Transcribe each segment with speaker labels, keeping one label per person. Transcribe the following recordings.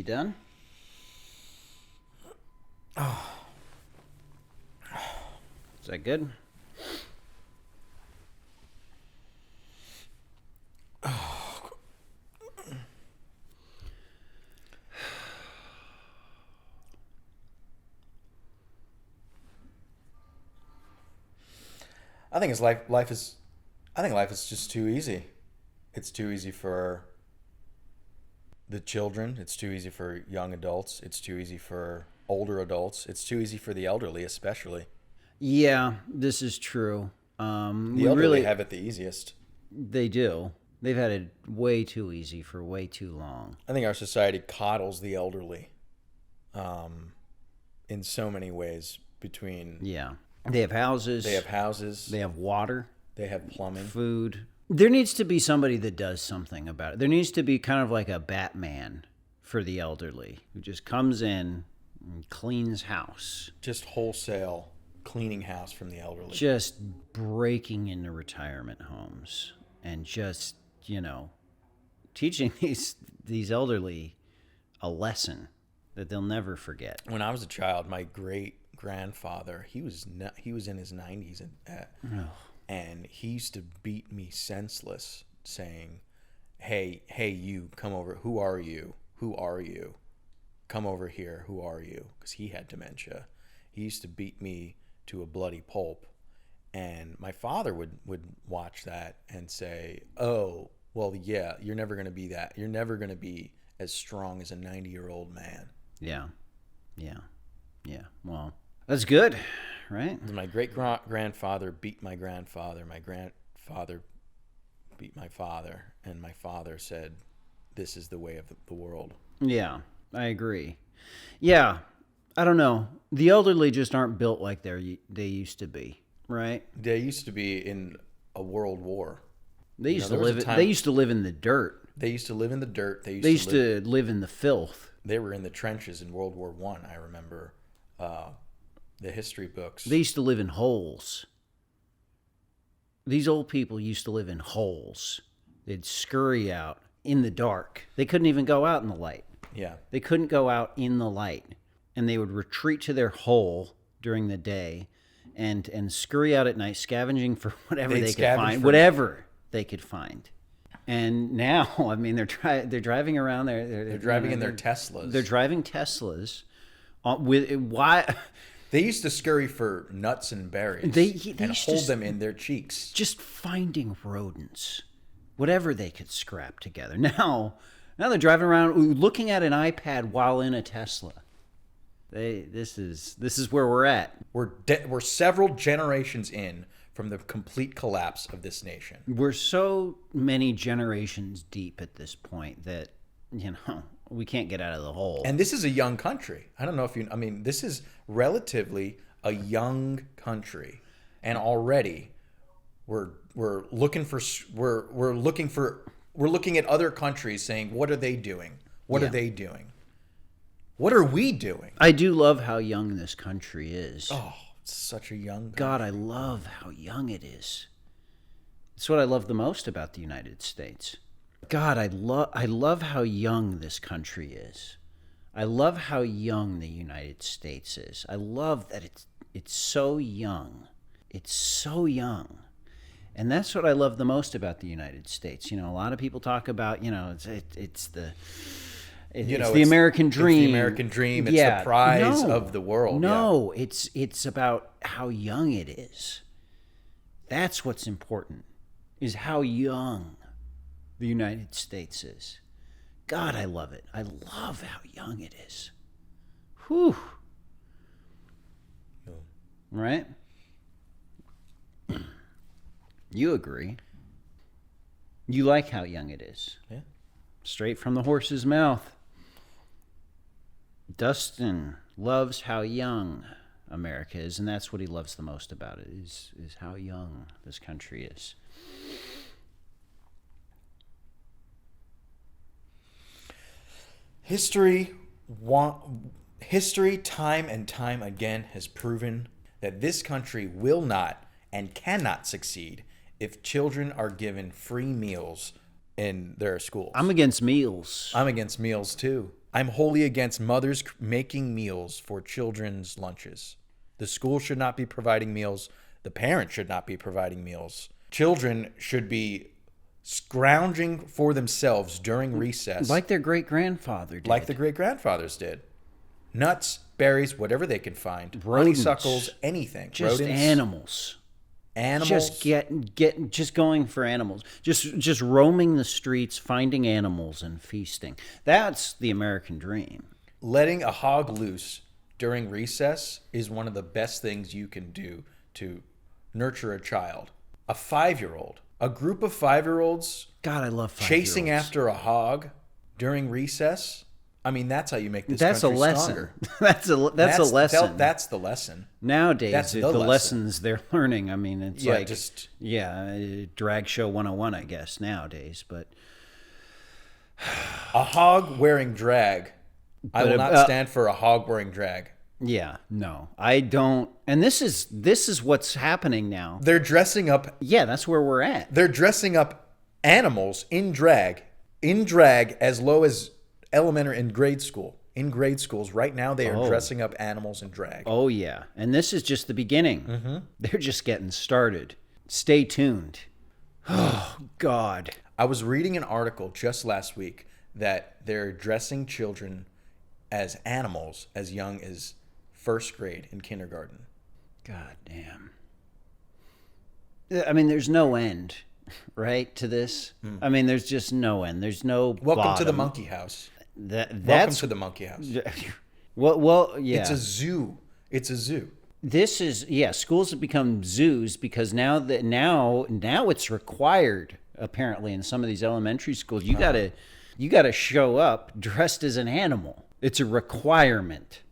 Speaker 1: done? Is that good?
Speaker 2: I think it's life is. I think life is just too easy. It's too easy for the children. It's too easy for young adults. It's too easy for older adults. It's too easy for the elderly, especially.
Speaker 1: Yeah, this is true.
Speaker 2: The elderly have it the easiest.
Speaker 1: They do. They've had it way too easy for way too long.
Speaker 2: I think our society coddles the elderly, in so many ways. Between
Speaker 1: Yeah. They have houses.
Speaker 2: they have houses,
Speaker 1: They have water,
Speaker 2: they have plumbing.
Speaker 1: food. There needs to be somebody that does something about it. There needs to be kind of like a Batman for the elderly who just comes in and cleans house,
Speaker 2: Just wholesale cleaning house from the elderly.
Speaker 1: just breaking into retirement homes and just, teaching these elderly a lesson that they'll never forget.
Speaker 2: When I was a child, my great grandfather, he was in his 90s, and he used to beat me senseless, saying, "Hey, you, come over. Who are you? Who are you? Come over here. Who are you?" Because he had dementia. He used to beat me to a bloody pulp, and my father would watch that and say, "Oh, well, yeah, you're never going to be that. You're never going to be as strong as a 90-year-old man."
Speaker 1: Yeah. Well, that's good, right?
Speaker 2: My great grandfather beat my grandfather. My grandfather beat my father, and my father said, "This is the way of the world."
Speaker 1: Yeah, I agree. Yeah, I don't know. The elderly just aren't built like they used to be, right?
Speaker 2: They used to be in a world war.
Speaker 1: They used
Speaker 2: there
Speaker 1: to
Speaker 2: was a
Speaker 1: live.
Speaker 2: time-
Speaker 1: They used to live in the dirt.
Speaker 2: They used to live in the dirt.
Speaker 1: They used to live in the filth.
Speaker 2: They were in the trenches in World War I. I remember the history books.
Speaker 1: They used to live in holes. These old people used to live in holes. They'd scurry out in the dark. They couldn't even go out in the light.
Speaker 2: Yeah.
Speaker 1: They couldn't go out in the light. And they would retreat to their hole during the day and scurry out at night, scavenging for whatever
Speaker 2: They'd
Speaker 1: they could
Speaker 2: scavenge
Speaker 1: find.
Speaker 2: for-
Speaker 1: Whatever they could find. And now, I mean, they're driving around.
Speaker 2: They're driving in their Teslas.
Speaker 1: They're driving Teslas. Why?
Speaker 2: They used to scurry for nuts and berries
Speaker 1: They
Speaker 2: and
Speaker 1: used
Speaker 2: hold
Speaker 1: to-
Speaker 2: them in their cheeks.
Speaker 1: Just finding rodents, whatever they could scrap together. Now they're driving around looking at an iPad while in a Tesla. This is where we're at.
Speaker 2: We're several generations in from the complete collapse of this nation.
Speaker 1: We're so many generations deep at this point that we can't get out of the hole.
Speaker 2: And this is a young country. I don't know if this is relatively a young country, and already we're looking at other countries saying, what are they doing? What are they doing? What are we doing?
Speaker 1: I do love how young this country is.
Speaker 2: Oh, it's such a young country.
Speaker 1: God, I love how young it is. It's what I love the most about the United States. God, I love how young this country is. I love how young the United States is. I love that it's so young. It's so young. And that's what I love the most about the United States. A lot of people talk about, it's the American dream.
Speaker 2: It's the American dream. It's the prize of the world.
Speaker 1: No, it's about how young it is. That's what's important, is how young the United States is. God, I love it. I love how young it is. Whew. Right? You agree. You like how young it is.
Speaker 2: Yeah.
Speaker 1: Straight from the horse's mouth. Dustin loves how young America is, and that's what he loves the most about it, is how young this country is.
Speaker 2: History, time and time again, has proven that this country will not and cannot succeed if children are given free meals in their schools.
Speaker 1: I'm against meals.
Speaker 2: I'm against meals too. I'm wholly against mothers making meals for children's lunches. The school should not be providing meals. The parents should not be providing meals. Children should be scrounging for themselves during recess.
Speaker 1: Like their great-grandfather did.
Speaker 2: Like the great-grandfathers did. Nuts, berries, whatever they can find.
Speaker 1: Rodents.
Speaker 2: Honeysuckles, anything.
Speaker 1: Just
Speaker 2: Rodents,
Speaker 1: animals.
Speaker 2: animals.
Speaker 1: Just going for animals. Just roaming the streets, finding animals and feasting. That's the American dream.
Speaker 2: Letting a hog loose during recess is one of the best things you can do to nurture a child. A 5-year-old. A group of 5-year-olds
Speaker 1: God, I love 5-year-olds.
Speaker 2: chasing after a hog during recess. I mean, that's how you make this
Speaker 1: That's a
Speaker 2: country
Speaker 1: lesson.
Speaker 2: stronger.
Speaker 1: That's a lesson.
Speaker 2: That's the lesson.
Speaker 1: Nowadays,
Speaker 2: That's
Speaker 1: the
Speaker 2: the lesson.
Speaker 1: lessons they're learning. I mean, it's
Speaker 2: Yeah,
Speaker 1: like drag show 101, I guess nowadays. But
Speaker 2: A hog wearing drag. I will not stand for a hog wearing drag.
Speaker 1: yeah, no, I don't. And this is what's happening now.
Speaker 2: They're dressing up.
Speaker 1: Yeah, that's where we're at.
Speaker 2: They're dressing up animals in drag as low as elementary and grade school. In grade schools right now, they are dressing up animals in drag.
Speaker 1: Oh yeah, and this is just the beginning. Mm-hmm. They're just getting started. Stay tuned. Oh God.
Speaker 2: I was reading an article just last week that they're dressing children as animals as young as first grade in kindergarten.
Speaker 1: God damn. I mean, there's no end, right, to this? I mean, there's just no end. There's no
Speaker 2: Welcome to the
Speaker 1: bottom.
Speaker 2: monkey house.
Speaker 1: Welcome
Speaker 2: Welcome to the monkey house.
Speaker 1: well, yeah.
Speaker 2: It's a zoo. It's a zoo.
Speaker 1: This is schools have become zoos because now it's required apparently in some of these elementary schools. You gotta show up dressed as an animal. It's a requirement.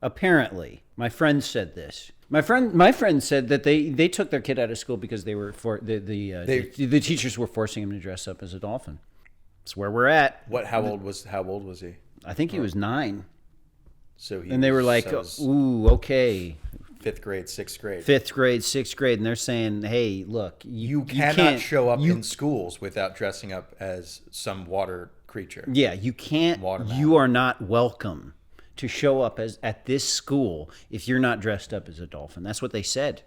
Speaker 1: Apparently. My friend said this. My friend said that they took their kid out of school because they were the teachers were forcing him to dress up as a dolphin. That's where we're at.
Speaker 2: How old was he?
Speaker 1: I think he was 9.
Speaker 2: So
Speaker 1: And they were like, "Ooh, okay."
Speaker 2: 5th grade, 6th grade.
Speaker 1: 5th grade, 6th grade, and they're saying, "Hey, look,
Speaker 2: You cannot
Speaker 1: can't
Speaker 2: show up in schools without dressing up as some water creature.
Speaker 1: Yeah, you can't.
Speaker 2: Watermelon.
Speaker 1: You are not welcome to show up at this school if you're not dressed up as a dolphin." That's what they said.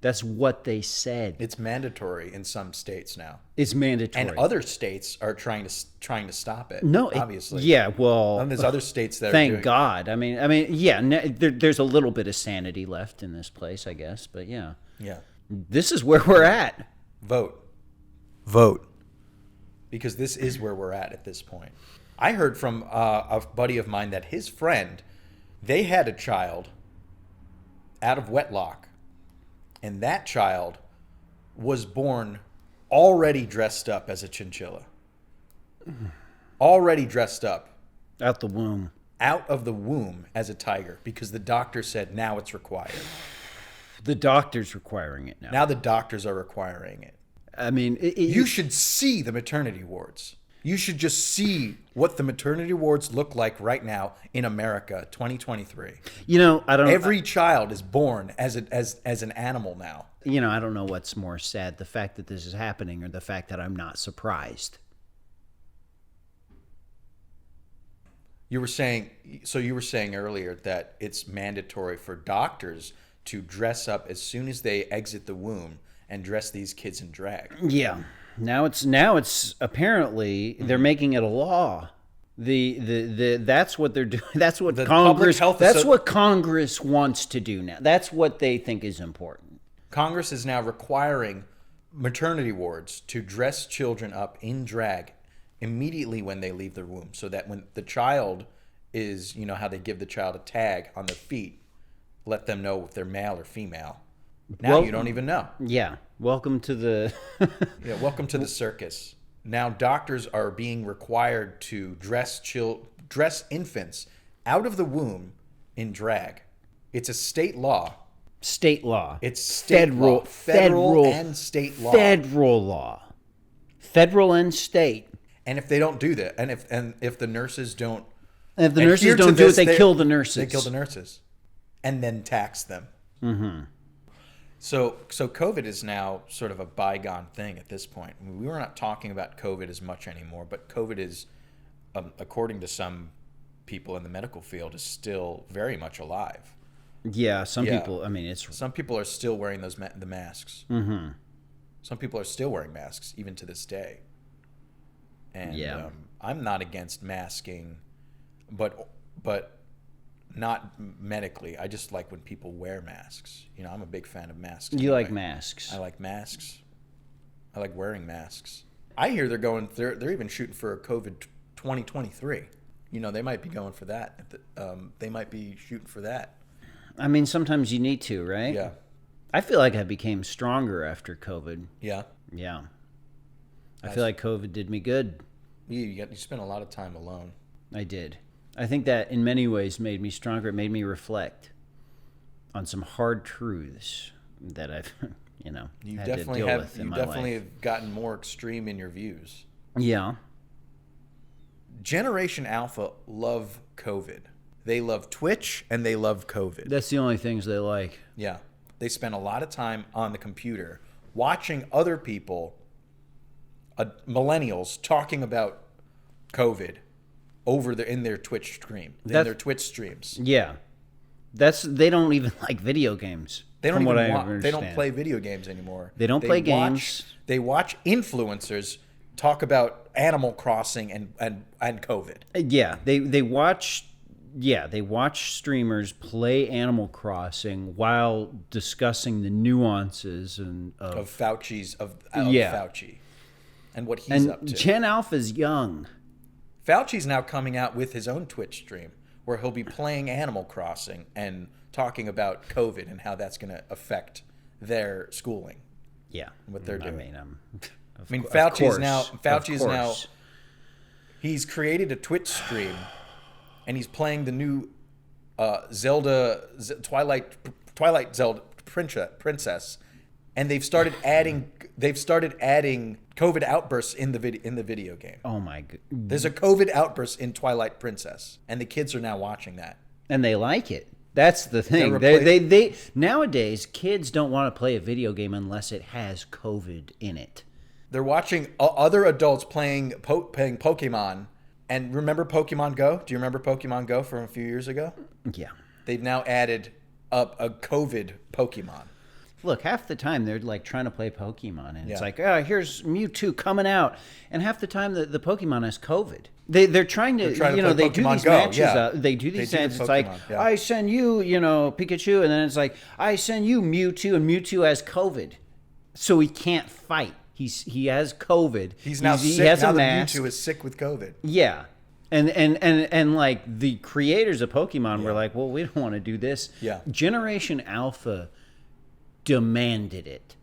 Speaker 1: That's what they said.
Speaker 2: It's mandatory in some states now,
Speaker 1: It's mandatory.
Speaker 2: and other states are trying to stop it.
Speaker 1: No,
Speaker 2: obviously,
Speaker 1: yeah. Well,
Speaker 2: And there's other states that are
Speaker 1: thank
Speaker 2: doing.
Speaker 1: God. I mean, yeah. There's a little bit of sanity left in this place, I guess. But yeah,
Speaker 2: Yeah,
Speaker 1: this is where we're at.
Speaker 2: vote, because this is where we're at this point. I heard from a buddy of mine that his friend, they had a child out of wedlock, and that child was born already dressed up as a chinchilla. Already dressed up
Speaker 1: Out the womb.
Speaker 2: out of the womb as a tiger because the doctor said now it's required.
Speaker 1: The doctor's requiring it now.
Speaker 2: Now the doctors are requiring it.
Speaker 1: I mean,
Speaker 2: You should see the maternity wards. You should just see what the maternity wards look like right now in America, 2023.
Speaker 1: I don't.
Speaker 2: Every child is born as an animal now.
Speaker 1: I don't know what's more sad, the fact that this is happening or the fact that I'm not surprised.
Speaker 2: You were saying earlier that it's mandatory for doctors to dress up as soon as they exit the womb and dress these kids in drag.
Speaker 1: Yeah. Now it's apparently they're making it a law. That's what they're doing. That's what Congress. That's what Congress wants to do now. That's what they think is important.
Speaker 2: Congress is now requiring maternity wards to dress children up in drag immediately when they leave the womb, so that when the child is, how they give the child a tag on their feet, let them know if they're male or female. Now you don't even know.
Speaker 1: Yeah. Welcome to the.
Speaker 2: Yeah, welcome to the circus. Now doctors are being required to dress infants out of the womb in drag. It's a state law.
Speaker 1: State law.
Speaker 2: It's state law. Federal and state law.
Speaker 1: Federal law. Federal and state.
Speaker 2: And if they don't do that, and if the nurses don't,
Speaker 1: And if the nurses don't do it, they kill the nurses.
Speaker 2: They kill the nurses, and then tax them. Mm-hmm. So COVID is now sort of a bygone thing at this point. I mean, we were not talking about COVID as much anymore, but COVID is, according to some people in the medical field is still very much alive.
Speaker 1: Yeah, some
Speaker 2: Yeah.
Speaker 1: people. I mean, it's
Speaker 2: Some people are still wearing the masks. Mm-hmm. Some people are still wearing masks even to this day. And
Speaker 1: Yeah.
Speaker 2: I'm not against masking, but not medically. I just like when people wear masks. You know, I'm a big fan of masks.
Speaker 1: you like
Speaker 2: anyway.
Speaker 1: masks.
Speaker 2: I like masks. I like wearing masks. I hear they're even shooting for a COVID 2023. You know, they might be going for that. They might be shooting for that.
Speaker 1: I mean, sometimes you need to, right?
Speaker 2: Yeah.
Speaker 1: I feel like I became stronger after COVID.
Speaker 2: Yeah.
Speaker 1: Yeah. I feel like COVID did me good.
Speaker 2: You spent a lot of time alone.
Speaker 1: I did. I think that in many ways made me stronger. It made me reflect on some hard truths that I've,
Speaker 2: You
Speaker 1: had
Speaker 2: definitely
Speaker 1: to deal with
Speaker 2: have.
Speaker 1: in
Speaker 2: You
Speaker 1: my
Speaker 2: definitely
Speaker 1: life.
Speaker 2: have gotten more extreme in your views.
Speaker 1: Yeah.
Speaker 2: Generation Alpha love COVID. They love Twitch and they love COVID.
Speaker 1: That's the only things they like.
Speaker 2: Yeah. They spend a lot of time on the computer watching other people, millennials, talking about COVID in their Twitch stream, in their Twitch streams.
Speaker 1: Yeah. They don't even like video games.
Speaker 2: They don't
Speaker 1: from
Speaker 2: even
Speaker 1: what I
Speaker 2: want, they don't
Speaker 1: understand.
Speaker 2: play video games anymore.
Speaker 1: They don't play games.
Speaker 2: They watch influencers talk about Animal Crossing and COVID.
Speaker 1: Yeah, they watch. Yeah, they watch streamers play Animal Crossing while discussing the nuances
Speaker 2: Of Fauci's of
Speaker 1: Yeah.
Speaker 2: Fauci and what he's up
Speaker 1: and
Speaker 2: to.
Speaker 1: Gen Alpha's young.
Speaker 2: Fauci's now coming out with his own Twitch stream where he'll be playing Animal Crossing and talking about COVID and how that's going to affect their schooling.
Speaker 1: Yeah,
Speaker 2: What they're doing.
Speaker 1: I
Speaker 2: mean,
Speaker 1: of
Speaker 2: Fauci's now
Speaker 1: course.
Speaker 2: he's created a Twitch stream and he's playing the new Twilight Zelda Princess, and they've started adding COVID outbursts in the video game.
Speaker 1: Oh my god!
Speaker 2: There's a COVID outburst in Twilight Princess, and the kids are now watching that.
Speaker 1: And they like it. That's the thing.
Speaker 2: They're
Speaker 1: They nowadays kids don't want to play a video game unless it has COVID in it.
Speaker 2: They're watching other adults playing Pokemon. And remember Pokemon Go? Do you remember Pokemon Go from a few years ago?
Speaker 1: Yeah.
Speaker 2: They've now added up a COVID Pokemon.
Speaker 1: Look, half the time they're like trying to play Pokemon, and it's
Speaker 2: Yeah.
Speaker 1: like, oh, here's Mewtwo coming out, and half the time the Pokemon has COVID. They're trying to,
Speaker 2: trying to play
Speaker 1: they do
Speaker 2: Pokemon
Speaker 1: these
Speaker 2: Go,
Speaker 1: matches.
Speaker 2: yeah.
Speaker 1: They do these
Speaker 2: They do
Speaker 1: matches.
Speaker 2: the
Speaker 1: It's like,
Speaker 2: Pokemon, yeah.
Speaker 1: I send you, Pikachu, and then it's like, I send you Mewtwo, and Mewtwo has COVID, so he can't fight. He has COVID.
Speaker 2: He's now
Speaker 1: he
Speaker 2: sick.
Speaker 1: has
Speaker 2: Now
Speaker 1: a
Speaker 2: that
Speaker 1: mask.
Speaker 2: Mewtwo is sick with COVID.
Speaker 1: Yeah. And like the creators of Pokemon were like, well, we don't want to do this.
Speaker 2: Yeah.
Speaker 1: Generation Alpha demanded it.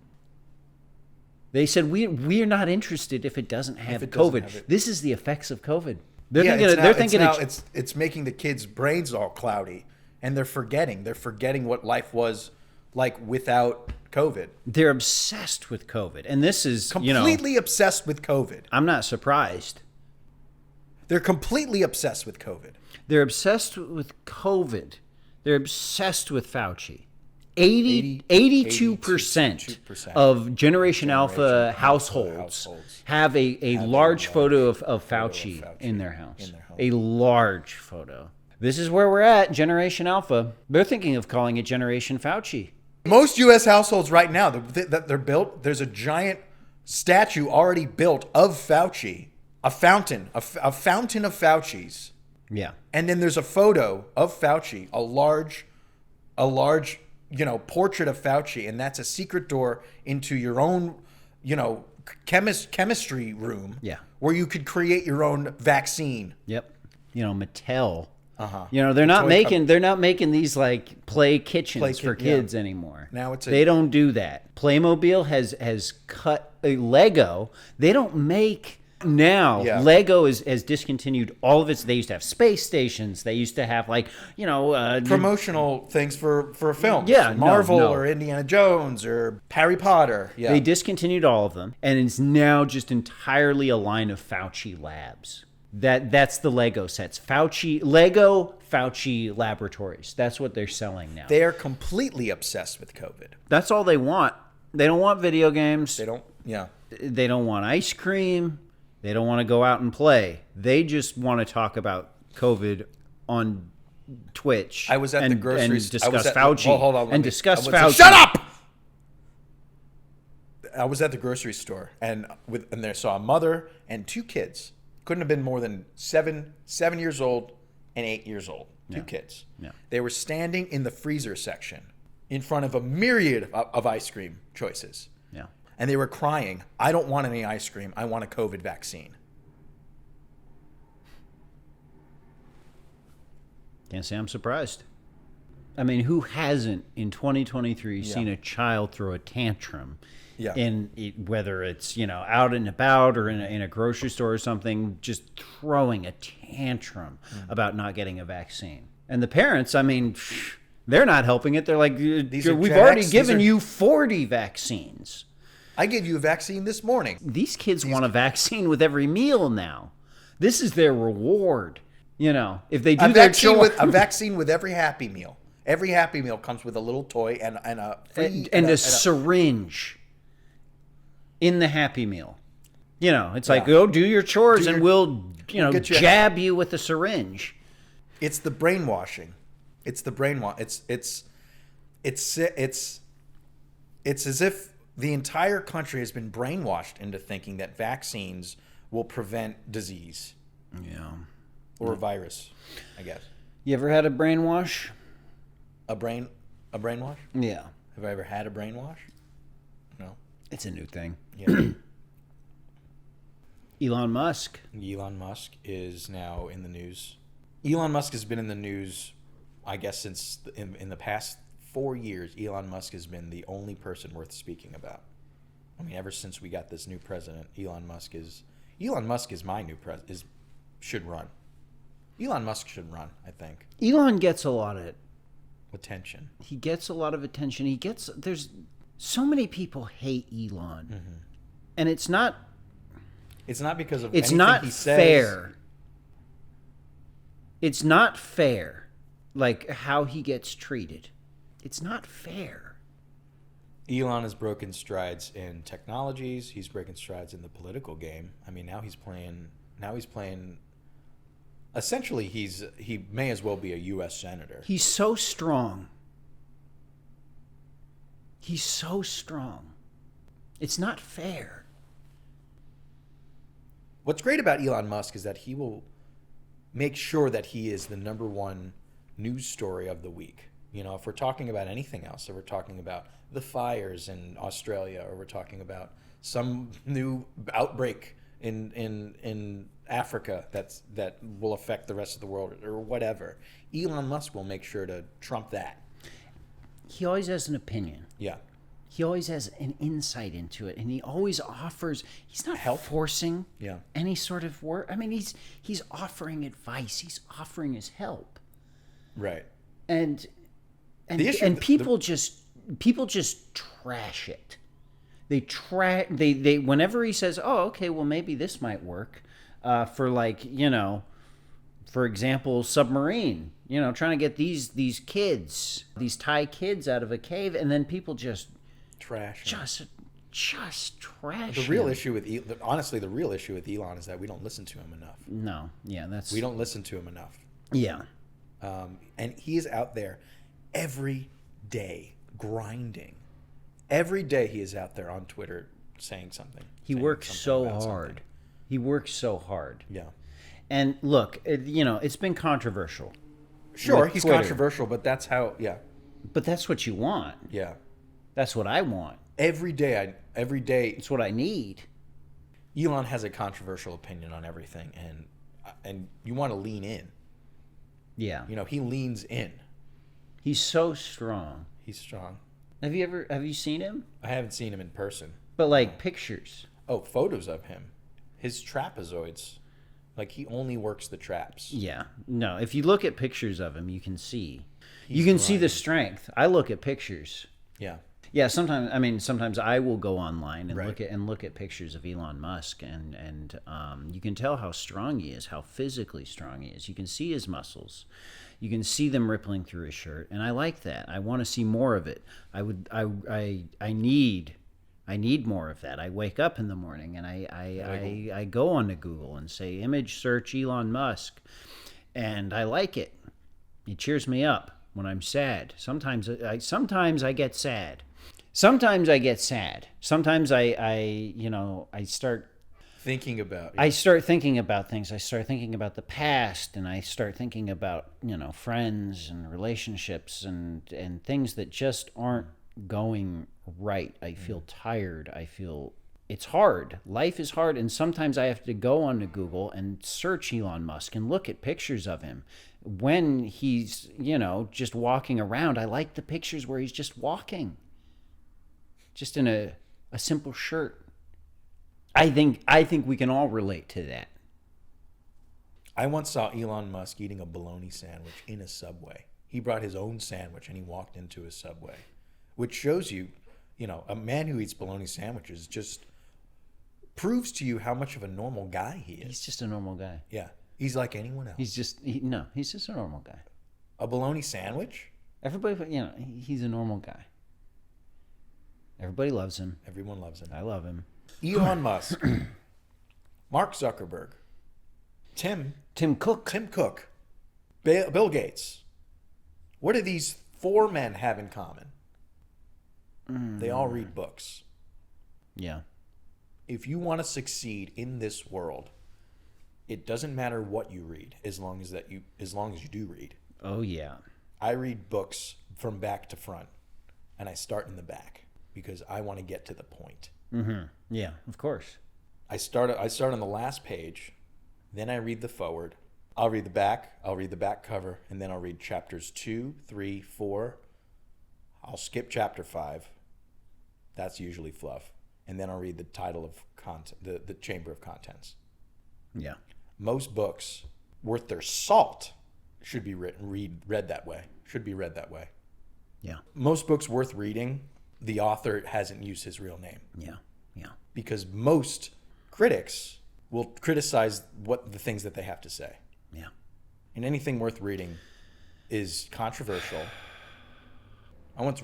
Speaker 1: They said we're not interested if it doesn't have
Speaker 2: it doesn't
Speaker 1: COVID.
Speaker 2: have it.
Speaker 1: This is the effects of COVID. They're
Speaker 2: Yeah,
Speaker 1: thinking
Speaker 2: it's making the kids' brains all cloudy, and they're forgetting what life was like without COVID.
Speaker 1: they're obsessed with COVID. And this is,
Speaker 2: Completely obsessed with COVID.
Speaker 1: I'm not surprised.
Speaker 2: They're completely obsessed with COVID.
Speaker 1: They're obsessed with COVID. They're obsessed with Fauci. 82%
Speaker 2: 82%
Speaker 1: of Generation Alpha households have a large photo of Fauci in their house. A large photo. This is where we're at, Generation Alpha. They're thinking of calling it Generation Fauci.
Speaker 2: Most U.S. households right now that they're built, there's a giant statue already built of Fauci, a fountain of Fauci's,
Speaker 1: Yeah.
Speaker 2: and then there's a photo of Fauci, a large portrait of Fauci, and that's a secret door into your own, chemistry room.
Speaker 1: Yeah.
Speaker 2: Where you could create your own vaccine.
Speaker 1: Yep. Mattel.
Speaker 2: Uh-huh.
Speaker 1: They're not making these like play kitchens for
Speaker 2: yeah.
Speaker 1: kids anymore.
Speaker 2: Now it's
Speaker 1: they don't do that. Playmobil has cut Lego. They don't make now.
Speaker 2: Yeah.
Speaker 1: Lego has discontinued all of its. They used to have space stations. They used to have
Speaker 2: promotional things for films.
Speaker 1: Yeah,
Speaker 2: Marvel
Speaker 1: no.
Speaker 2: or Indiana Jones or Harry Potter. Yeah.
Speaker 1: They discontinued all of them, and it's now just entirely a line of Fauci labs. That's the Lego sets. Lego Fauci Laboratories. That's what they're selling now.
Speaker 2: They're completely obsessed with COVID.
Speaker 1: That's all they want. They don't want video games.
Speaker 2: They don't. Yeah.
Speaker 1: They don't want ice cream. They don't want to go out and play. They just want to talk about COVID on Twitch.
Speaker 2: I was at the grocery
Speaker 1: and
Speaker 2: store.
Speaker 1: discuss Fauci.
Speaker 2: Well, hold on.
Speaker 1: Discuss Fauci.
Speaker 2: Shut up! I was at the grocery store and there saw a mother and 2 kids. Couldn't have been more than 7 years old and 8 years old. 2 kids.
Speaker 1: Yeah.
Speaker 2: They were standing in the freezer section in front of a myriad of ice cream choices.
Speaker 1: Yeah.
Speaker 2: And they were crying, "I don't want any ice cream. I want a COVID vaccine."
Speaker 1: Can't say I'm surprised. I mean, who hasn't in 2023 seen a child throw a tantrum?
Speaker 2: Yeah.
Speaker 1: Whether it's, out and about or in a grocery store or something, just throwing a tantrum about not getting a vaccine. And the parents, I mean, they're not helping it. They're like, we've already given you 40 vaccines.
Speaker 2: I gave you a vaccine this morning.
Speaker 1: These kids want a vaccine with every meal now. This is their reward. If they do
Speaker 2: a vaccine with every Happy Meal. Every Happy Meal comes with a little toy and a free
Speaker 1: and a syringe in the Happy Meal. It's like, go do your chores and we'll, jab you with a syringe.
Speaker 2: It's the brainwashing. It's the brainwash. It's as if the entire country has been brainwashed into thinking that vaccines will prevent disease.
Speaker 1: Yeah.
Speaker 2: Or a virus, I guess.
Speaker 1: You ever had a brainwash?
Speaker 2: A brainwash?
Speaker 1: Yeah.
Speaker 2: Have I ever had a brainwash? No.
Speaker 1: It's a new thing.
Speaker 2: Yeah.
Speaker 1: Elon Musk.
Speaker 2: Elon Musk is now in the news. Elon Musk has been in the news, I guess, since in the past 4 years. Elon Musk has been the only person worth speaking about. I mean, ever since we got this new president, Elon Musk is my new president. Should run. Elon Musk should run, I think.
Speaker 1: Elon gets a lot of
Speaker 2: attention.
Speaker 1: He gets a lot of attention. There's so many people hate Elon. And it's not
Speaker 2: because of
Speaker 1: it's
Speaker 2: anything
Speaker 1: not
Speaker 2: he says.
Speaker 1: fair. It's not fair, like how he gets treated. It's not fair.
Speaker 2: Elon has broken strides in technologies. He's breaking strides in the political game. I mean, now he's playing. Essentially, he may as well be a U.S. senator.
Speaker 1: He's so strong. He's so strong. It's not fair.
Speaker 2: What's great about Elon Musk is that he will make sure that he is the #1 news story of the week. If we're talking about anything else, if we're talking about the fires in Australia, or we're talking about some new outbreak in Africa that will affect the rest of the world, or whatever, Elon Musk will make sure to trump that.
Speaker 1: He always has an opinion.
Speaker 2: Yeah.
Speaker 1: He always has an insight into it, and he always offers. He's not forcing any sort of work. I mean, he's offering advice. He's offering his help.
Speaker 2: Right.
Speaker 1: And people just trash it. They whenever he says, "Oh, okay, well maybe this might work," for for example, submarine. Trying to get these kids, these Thai kids, out of a cave, and then people just
Speaker 2: trash him.
Speaker 1: Just trash.
Speaker 2: The real issue with the real issue with Elon is that we don't listen to him enough.
Speaker 1: No, yeah,
Speaker 2: we don't listen to him enough.
Speaker 1: Yeah.
Speaker 2: And he is out there every day grinding. Every day he is out there on Twitter saying something.
Speaker 1: He works so hard. He works so hard.
Speaker 2: Yeah.
Speaker 1: And look, it's been controversial.
Speaker 2: Sure, he's controversial, but that's how. Yeah.
Speaker 1: But that's what you want.
Speaker 2: Yeah.
Speaker 1: That's what I want.
Speaker 2: Every day.
Speaker 1: It's what I need.
Speaker 2: Elon has a controversial opinion on everything, and you want to lean in.
Speaker 1: Yeah.
Speaker 2: He leans in.
Speaker 1: He's so strong.
Speaker 2: He's strong.
Speaker 1: Have you seen him?
Speaker 2: I haven't seen him in person.
Speaker 1: But pictures.
Speaker 2: Oh, photos of him. His trapezoids. He only works the traps.
Speaker 1: Yeah. No, if you look at pictures of him, you can see. You can see the strength. I look at pictures.
Speaker 2: Yeah.
Speaker 1: Yeah, sometimes I will go online and look at pictures of Elon Musk, and you can tell how strong he is, how physically strong he is. You can see his muscles, you can see them rippling through his shirt, and I like that. I want to see more of it. I need more of that. I wake up in the morning and I go onto Google and say image search Elon Musk, and I like it. It cheers me up when I'm sad. Sometimes I get sad. Sometimes I get sad. Sometimes I start
Speaker 2: Thinking about
Speaker 1: I start thinking about things. I start thinking about the past, and I start thinking about, friends and relationships and things that just aren't going right. I feel tired. I feel it's hard. Life is hard, and sometimes I have to go onto Google and search Elon Musk and look at pictures of him when he's, just walking around. I like the pictures where he's just walking, just in a simple shirt. I think we can all relate to that.
Speaker 2: I once saw Elon Musk eating a bologna sandwich in a Subway. He brought his own sandwich and he walked into a Subway, which shows you, a man who eats bologna sandwiches just proves to you how much of a normal guy he is.
Speaker 1: He's just a normal guy.
Speaker 2: Yeah. He's like anyone else.
Speaker 1: He's just a normal guy.
Speaker 2: A bologna sandwich?
Speaker 1: Everybody, he's a normal guy. Everybody loves him.
Speaker 2: Everyone loves him.
Speaker 1: I love him.
Speaker 2: Elon Musk, Mark Zuckerberg, Tim
Speaker 1: Cook,
Speaker 2: Bill Gates. What do these four men have in common? They all read books.
Speaker 1: Yeah.
Speaker 2: If you want to succeed in this world, it doesn't matter what you read as long as you do read.
Speaker 1: Oh yeah.
Speaker 2: I read books from back to front, and I start in the back because I want to get to the point.
Speaker 1: Mm-hmm. Yeah, of course.
Speaker 2: I start on the last page, then I read the forward. I'll read the back cover, and then I'll read chapters 2, 3, 4. I'll skip chapter 5. That's usually fluff. And then I'll read the title of the chamber of contents.
Speaker 1: Yeah.
Speaker 2: Most books worth their salt should be read that way. Should be read that way.
Speaker 1: Yeah.
Speaker 2: Most books worth reading, the author hasn't used his real name.
Speaker 1: Yeah. Yeah.
Speaker 2: Because most critics will criticize the things that they have to say.
Speaker 1: Yeah.
Speaker 2: And anything worth reading is controversial. I once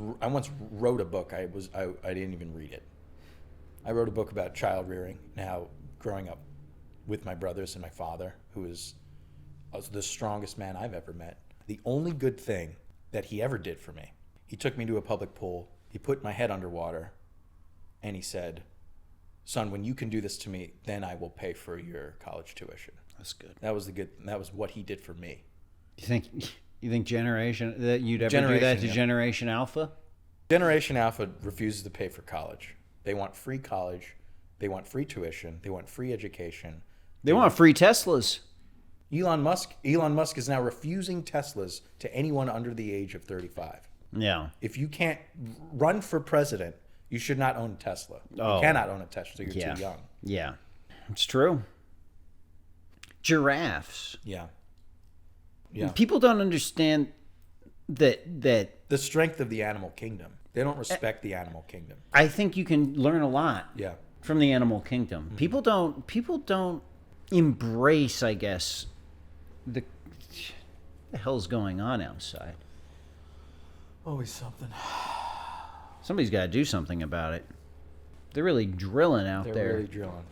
Speaker 2: wrote a book. I didn't even read it. I wrote a book about child rearing. Now, growing up with my brothers and my father, who was the strongest man I've ever met. The only good thing that he ever did for me, he took me to a public pool. He put my head underwater, and he said, "Son, when you can do this to me, then I will pay for your college tuition."
Speaker 1: That's good.
Speaker 2: That was what he did for me.
Speaker 1: You think that you'd ever do that to Generation Alpha?
Speaker 2: Generation Alpha refuses to pay for college. They want free college. They want free tuition. They want free education.
Speaker 1: They want free Teslas.
Speaker 2: Elon Musk is now refusing Teslas to anyone under the age of 35.
Speaker 1: Yeah.
Speaker 2: If you can't run for president, you should not own a Tesla.
Speaker 1: Oh.
Speaker 2: You cannot own a Tesla, so you're too young.
Speaker 1: Yeah. It's true. Giraffes.
Speaker 2: Yeah. Yeah.
Speaker 1: People don't understand that
Speaker 2: The strength of the animal kingdom. They don't respect the animal kingdom.
Speaker 1: I think you can learn a lot
Speaker 2: Yeah.
Speaker 1: from the animal kingdom. Mm-hmm. People don't embrace, I guess, the hell's going on outside.
Speaker 2: Always something.
Speaker 1: Somebody's got to do something about it. They're really drilling out there.
Speaker 2: They're really drilling.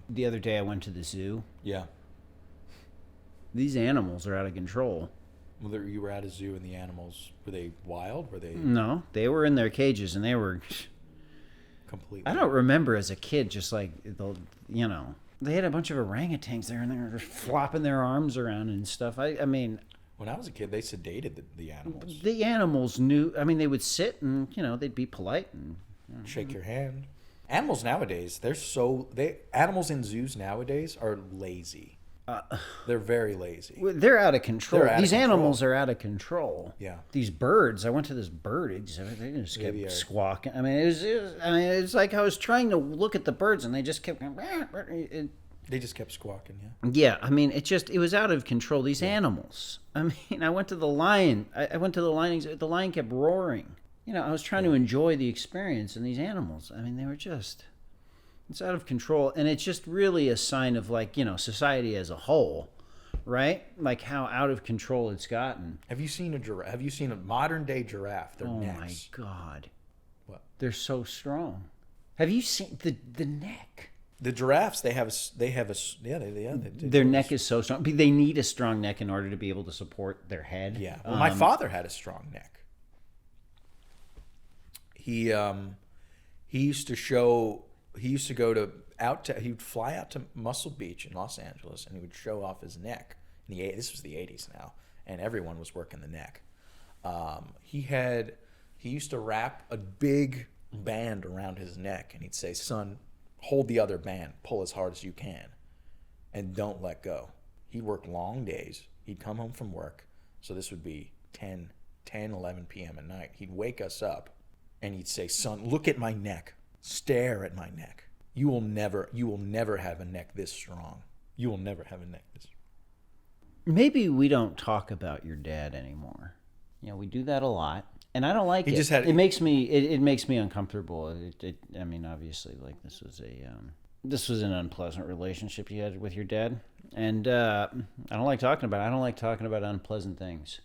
Speaker 1: The other day I went to the zoo.
Speaker 2: Yeah.
Speaker 1: These animals are out of control.
Speaker 2: Well, you were at a zoo and the animals, were they wild? Were they
Speaker 1: No, they were in their cages and they were
Speaker 2: completely?
Speaker 1: I don't remember as a kid just like they had a bunch of orangutans there and they were just flopping their arms around and stuff. I mean,
Speaker 2: when I was a kid, they sedated the animals.
Speaker 1: The animals knew. I mean, they would sit and they'd be polite and
Speaker 2: shake your hand. Animals nowadays, animals in zoos nowadays are lazy. They're very lazy.
Speaker 1: They're out of control. These animals are out of control.
Speaker 2: Yeah.
Speaker 1: These birds. I went to this bird exhibit. They just kept squawking. I mean, it's like I was trying to look at the birds and they just kept going.
Speaker 2: They just kept squawking. Yeah.
Speaker 1: Yeah. I mean, it was out of control. These animals. I mean, I went to the lion. I went to the lion exhibit. The lion kept roaring. I was trying to enjoy the experience, and these animals. I mean, they were just. It's out of control, and it's just really a sign of society as a whole, right? Like how out of control it's gotten.
Speaker 2: Have you seen a giraffe? Have you seen a modern day giraffe? Their necks.
Speaker 1: My God.
Speaker 2: What?
Speaker 1: They're so strong. Have you seen the neck?
Speaker 2: The giraffes, they have
Speaker 1: Their neck is so strong. They need a strong neck in order to be able to support their head.
Speaker 2: Yeah. Well, my father had a strong neck. He used to he would fly out to Muscle Beach in Los Angeles, and he would show off his neck. This was the 80s now, and everyone was working the neck. He used to wrap a big band around his neck, and he'd say, "Son, hold the other band, pull as hard as you can, and don't let go." He'd work long days. He'd come home from work, so this would be 11 p.m. at night. He'd wake us up, and he'd say, "Son, look at my neck. Stare at my neck. You will never have a neck this strong. You will never have a neck this strong."
Speaker 1: Maybe we don't talk about your dad anymore. We do that a lot, and I don't like it. It makes me uncomfortable. I mean, obviously, like this was an unpleasant relationship you had with your dad, and I don't like talking about it. I don't like talking about unpleasant things.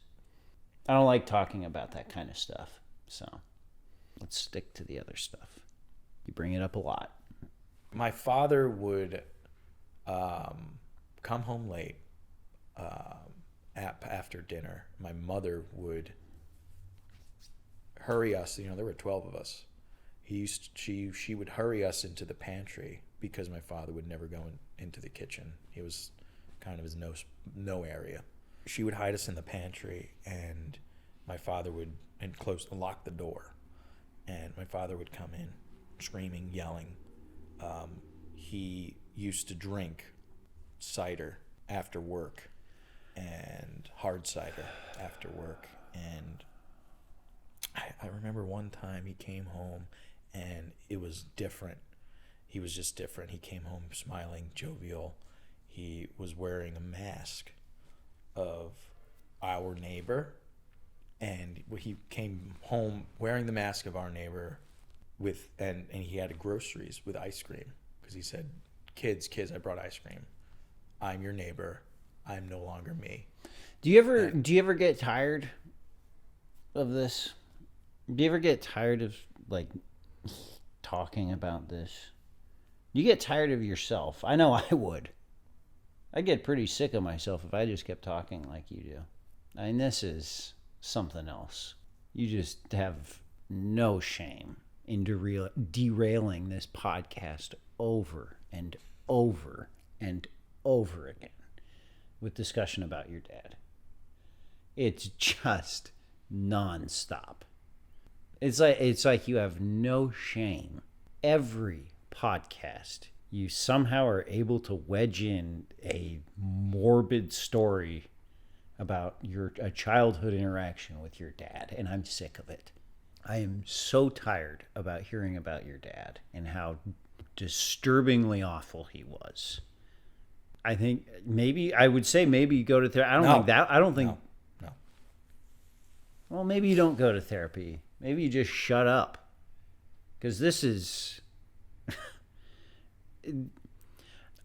Speaker 1: I don't like talking about that kind of stuff. So let's stick to the other stuff. You bring it up a lot.
Speaker 2: My father would come home late after dinner. My mother would hurry us. There were 12 of us. She would hurry us into the pantry because my father would never go into the kitchen. He was kind of his no area. She would hide us in the pantry, and my father would lock the door, and my father would come in screaming, yelling. He used to drink cider after work and hard cider after work. And I remember one time he came home and it was different. He was just different. He came home smiling, jovial. He was wearing a mask of our neighbor. And he came home wearing the mask of our neighbor and he had groceries with ice cream, because he said, kids, I brought ice cream. I'm your neighbor. I'm no longer me.
Speaker 1: Do you ever get tired of this? Do you ever get tired of like talking about this? You get tired of yourself. I know I would. I'd get pretty sick of myself if I just kept talking like you do. I mean, this is something else. You just have no shame in derailing this podcast over and over and over again with discussion about your dad. It's just nonstop. It's like you have no shame. Every podcast, you somehow are able to wedge in a morbid story about a childhood interaction with your dad, and I'm sick of it. I am so tired about hearing about your dad and how disturbingly awful he was. I think maybe you go to therapy. I don't think.
Speaker 2: No.
Speaker 1: Well, maybe you don't go to therapy. Maybe you just shut up. Because this is.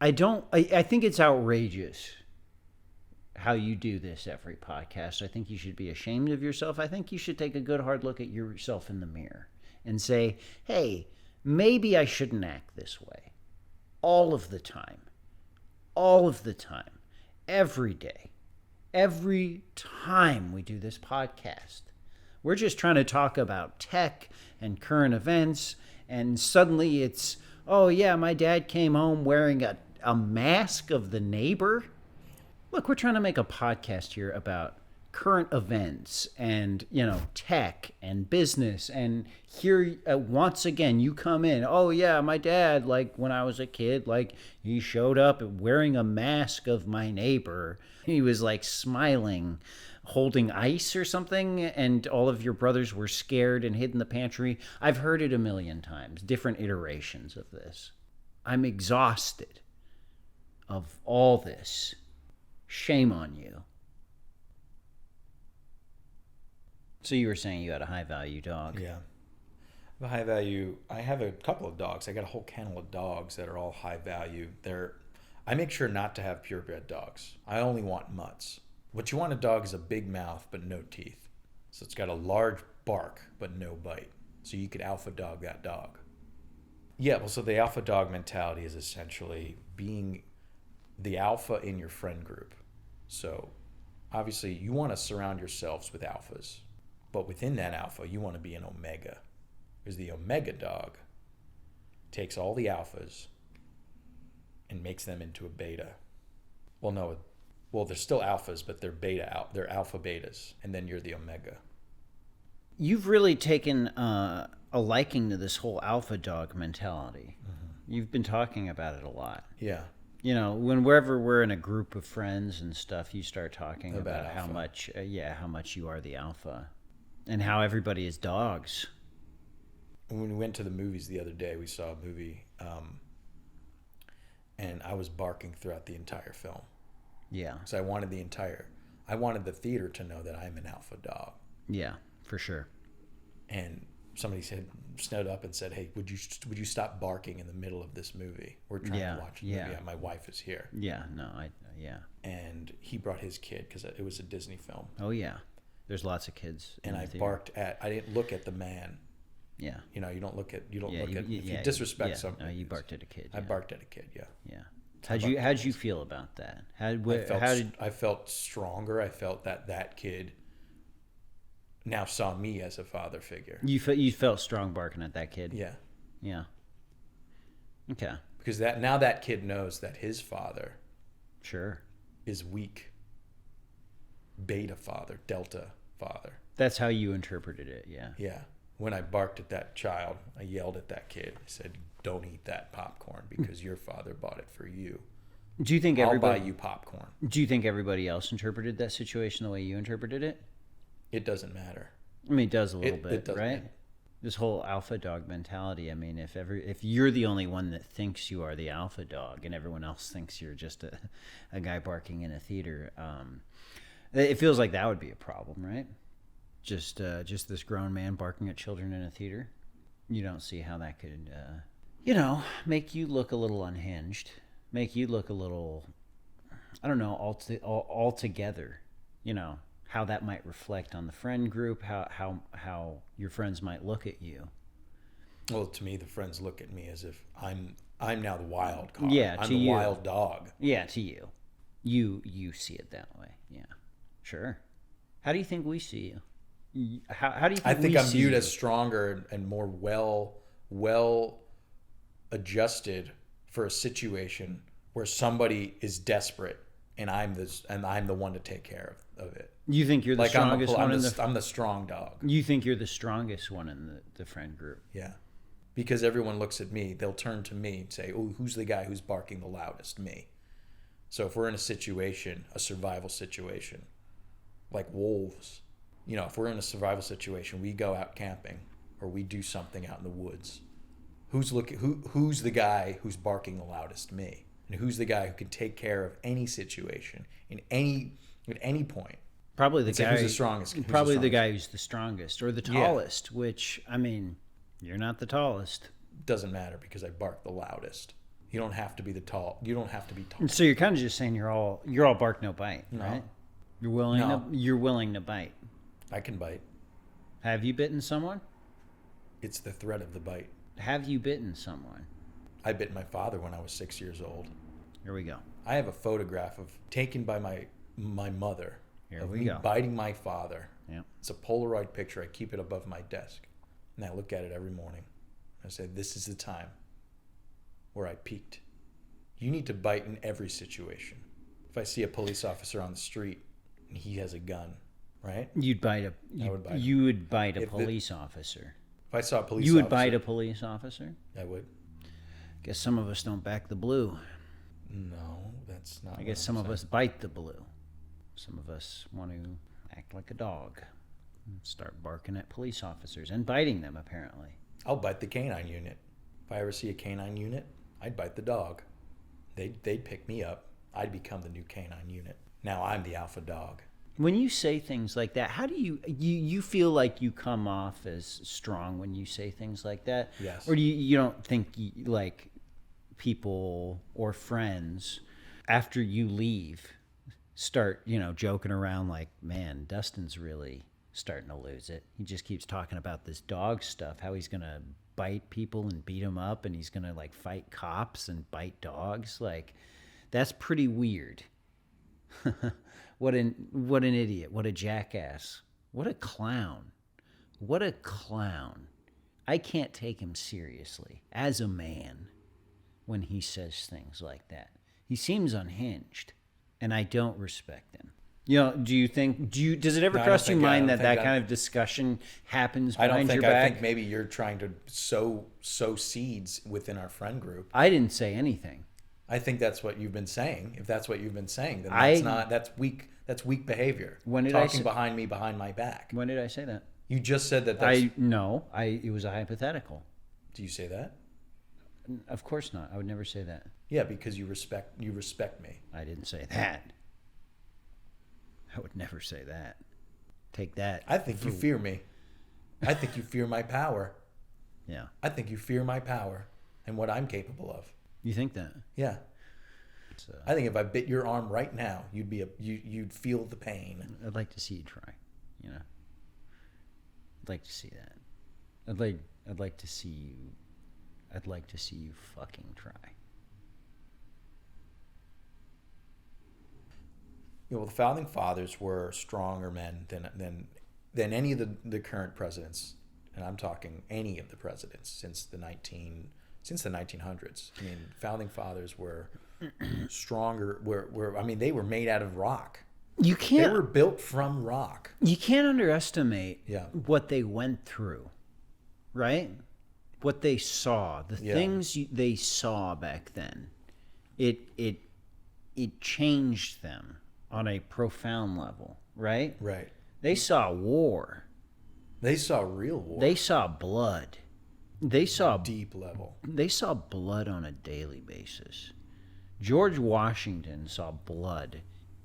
Speaker 1: I think it's outrageous how you do this every podcast. I think you should be ashamed of yourself. I think you should take a good hard look at yourself in the mirror and say, hey, maybe I shouldn't act this way. All of the time. Every day. Every time we do this podcast. We're just trying to talk about tech and current events, and suddenly it's, oh yeah, my dad came home wearing a mask of the neighbor. Look, we're trying to make a podcast here about current events and, tech and business. And here, once again, you come in. Oh, yeah, my dad, like when I was a kid, like he showed up wearing a mask of my neighbor. He was like smiling, holding ice or something. And all of your brothers were scared and hid in the pantry. I've heard it a million times, different iterations of this. I'm exhausted of all this. Shame on you. So you were saying you had a high value dog.
Speaker 2: Yeah. The high value. I have a couple of dogs. I got a whole kennel of dogs that are all high value. I make sure not to have purebred dogs. I only want mutts. What you want a dog is a big mouth but no teeth. So it's got a large bark but no bite. So you could alpha dog that dog. Yeah, well, so the alpha dog mentality is essentially being the alpha in your friend group. So obviously, you want to surround yourselves with alphas, but within that alpha, you want to be an omega. Because the omega dog takes all the alphas and makes them into a beta. Well, no, well, they're still alphas, but they're alpha betas, and then you're the omega.
Speaker 1: You've really taken a liking to this whole alpha dog mentality. You've been talking about it a lot.
Speaker 2: Yeah.
Speaker 1: You know, whenever we're in a group of friends and stuff, you start talking about
Speaker 2: alpha.
Speaker 1: how much you are the alpha, and how everybody is dogs.
Speaker 2: When we went to the movies the other day, we saw a movie, and I was barking throughout the entire film.
Speaker 1: Yeah.
Speaker 2: So I wanted the theater to know that I'm an alpha dog.
Speaker 1: Yeah, for sure.
Speaker 2: And somebody stood up and said, "Hey, would you stop barking in the middle of this movie? We're trying to watch a movie. My wife is here."
Speaker 1: Yeah. No.
Speaker 2: And he brought his kid because it was a Disney film.
Speaker 1: Oh yeah. There's lots of kids.
Speaker 2: And I barked at. I didn't look at the man.
Speaker 1: Yeah.
Speaker 2: You know, you don't look at. If you disrespect something.
Speaker 1: No, you barked at a kid. Yeah.
Speaker 2: I barked at a kid. Yeah.
Speaker 1: Yeah. How'd you feel about that?
Speaker 2: I felt stronger. I felt that kid now saw me as a father figure.
Speaker 1: You felt strong barking at that kid.
Speaker 2: Yeah.
Speaker 1: Yeah. Okay.
Speaker 2: Because that kid knows that his father
Speaker 1: Sure.
Speaker 2: is weak. Beta father, delta father.
Speaker 1: That's how you interpreted it. Yeah.
Speaker 2: Yeah. When I barked at that child, I yelled at that kid. I said, "Don't eat that popcorn because your father bought it for you.
Speaker 1: Do you think
Speaker 2: I'll buy you popcorn."
Speaker 1: Do you think everybody else interpreted that situation the way you interpreted it?
Speaker 2: It doesn't matter.
Speaker 1: I mean, it does a little
Speaker 2: It
Speaker 1: bit,
Speaker 2: doesn't
Speaker 1: right?
Speaker 2: matter.
Speaker 1: This whole alpha dog mentality. I mean, if you're the only one that thinks you are the alpha dog, and everyone else thinks you're just a guy barking in a theater, it feels like that would be a problem, right? Just this grown man barking at children in a theater. You don't see how that could, make you look a little unhinged, make you look a little, I don't know, altogether, how that might reflect on the friend group, how your friends might look at you.
Speaker 2: Well, to me, the friends look at me as if I'm now the wild card.
Speaker 1: Yeah,
Speaker 2: I'm
Speaker 1: to
Speaker 2: the
Speaker 1: you.
Speaker 2: wild dog.
Speaker 1: Yeah, to you. You see it that way. Yeah, sure. How do you think we see you? How do you think
Speaker 2: I think
Speaker 1: we
Speaker 2: I'm
Speaker 1: see
Speaker 2: viewed
Speaker 1: you?
Speaker 2: as stronger and more well adjusted for a situation where somebody is desperate and I'm the one to take care of it.
Speaker 1: You think you're the strongest one
Speaker 2: I'm the strong dog.
Speaker 1: You think you're the strongest one in the friend group?
Speaker 2: Yeah. Because everyone looks at me, they'll turn to me and say, "Oh, who's the guy who's barking the loudest?" Me. So if we're in a survival situation, like wolves, if we're in a survival situation, we go out camping or we do something out in the woods. Who's the guy who's barking the loudest? Me. And who's the guy who can take care of any situation at any point?
Speaker 1: Probably the guy
Speaker 2: who's the strongest.
Speaker 1: The guy who's the strongest or the tallest. Yeah. Which, I mean, you're not the tallest.
Speaker 2: Doesn't matter because I bark the loudest. You don't have to be tall.
Speaker 1: So you're kind of just saying you're all bark no bite, right? You're willing to bite.
Speaker 2: I can bite.
Speaker 1: Have you bitten someone?
Speaker 2: It's the threat of the bite.
Speaker 1: Have you bitten someone?
Speaker 2: I bit my father when I was 6 years old.
Speaker 1: Here we go.
Speaker 2: I have a photograph taken by my mother.
Speaker 1: Here we go.
Speaker 2: Biting my father.
Speaker 1: Yeah.
Speaker 2: It's a Polaroid picture. I keep it above my desk. And I look at it every morning. I say, "This is the time where I peaked." You need to bite in every situation. If I see a police officer on the street and he has a gun, right?
Speaker 1: I would bite You would bite a police officer.
Speaker 2: If I saw a police officer.
Speaker 1: You would bite a police officer?
Speaker 2: I would.
Speaker 1: Guess some of us don't back the blue.
Speaker 2: No, that's not.
Speaker 1: I guess some of us bite the blue. Some of us want to act like a dog and start barking at police officers and biting them, apparently.
Speaker 2: I'll bite the canine unit. If I ever see a canine unit, I'd bite the dog. They'd pick me up. I'd become the new canine unit. Now I'm the alpha dog.
Speaker 1: When you say things like that, how do you feel like you come off as strong when you say things like that?
Speaker 2: Yes.
Speaker 1: Or do you don't think like people or friends after you leave start, joking around like, "Man, Dustin's really starting to lose it. He just keeps talking about this dog stuff, how he's going to bite people and beat them up, and he's going to like fight cops and bite dogs. Like, that's pretty weird. What an idiot. What a jackass. What a clown. What a clown. I can't take him seriously as a man when he says things like that. He seems unhinged, and I don't respect him. You know, does it ever cross your mind that kind of discussion happens behind your back?
Speaker 2: I think maybe you're trying to sow seeds within our friend group.
Speaker 1: I didn't say anything.
Speaker 2: I think that's what you've been saying. If that's what you've been saying, then that's weak. That's weak behavior.
Speaker 1: When did
Speaker 2: talking behind me, behind my back?
Speaker 1: When did I say that?
Speaker 2: You just said that.
Speaker 1: It was a hypothetical.
Speaker 2: Do you say that?
Speaker 1: Of course not. I would never say that.
Speaker 2: Yeah, because you respect me.
Speaker 1: I didn't say that. I would never say that. Take that.
Speaker 2: I think you fear me. I think you fear my power.
Speaker 1: Yeah.
Speaker 2: I think you fear my power and what I'm capable of.
Speaker 1: You think that?
Speaker 2: Yeah. I think if I bit your arm right now, you'd feel the pain.
Speaker 1: I'd like to see you try. You know. I'd like to see that. I'd like to see you. I'd like to see you fucking try.
Speaker 2: You know, well, the founding fathers were stronger men than any of the current presidents, and I'm talking any of the presidents since the 1900s. I mean, founding fathers were stronger. They were made out of rock. They were built from rock.
Speaker 1: You can't underestimate
Speaker 2: Yeah.
Speaker 1: what they went through, right? What they saw, the things they saw back then. It changed them on a profound level, right?
Speaker 2: Right.
Speaker 1: They saw war.
Speaker 2: They saw real war.
Speaker 1: They saw blood. They saw
Speaker 2: deep level.
Speaker 1: They saw blood on a daily basis. George Washington saw blood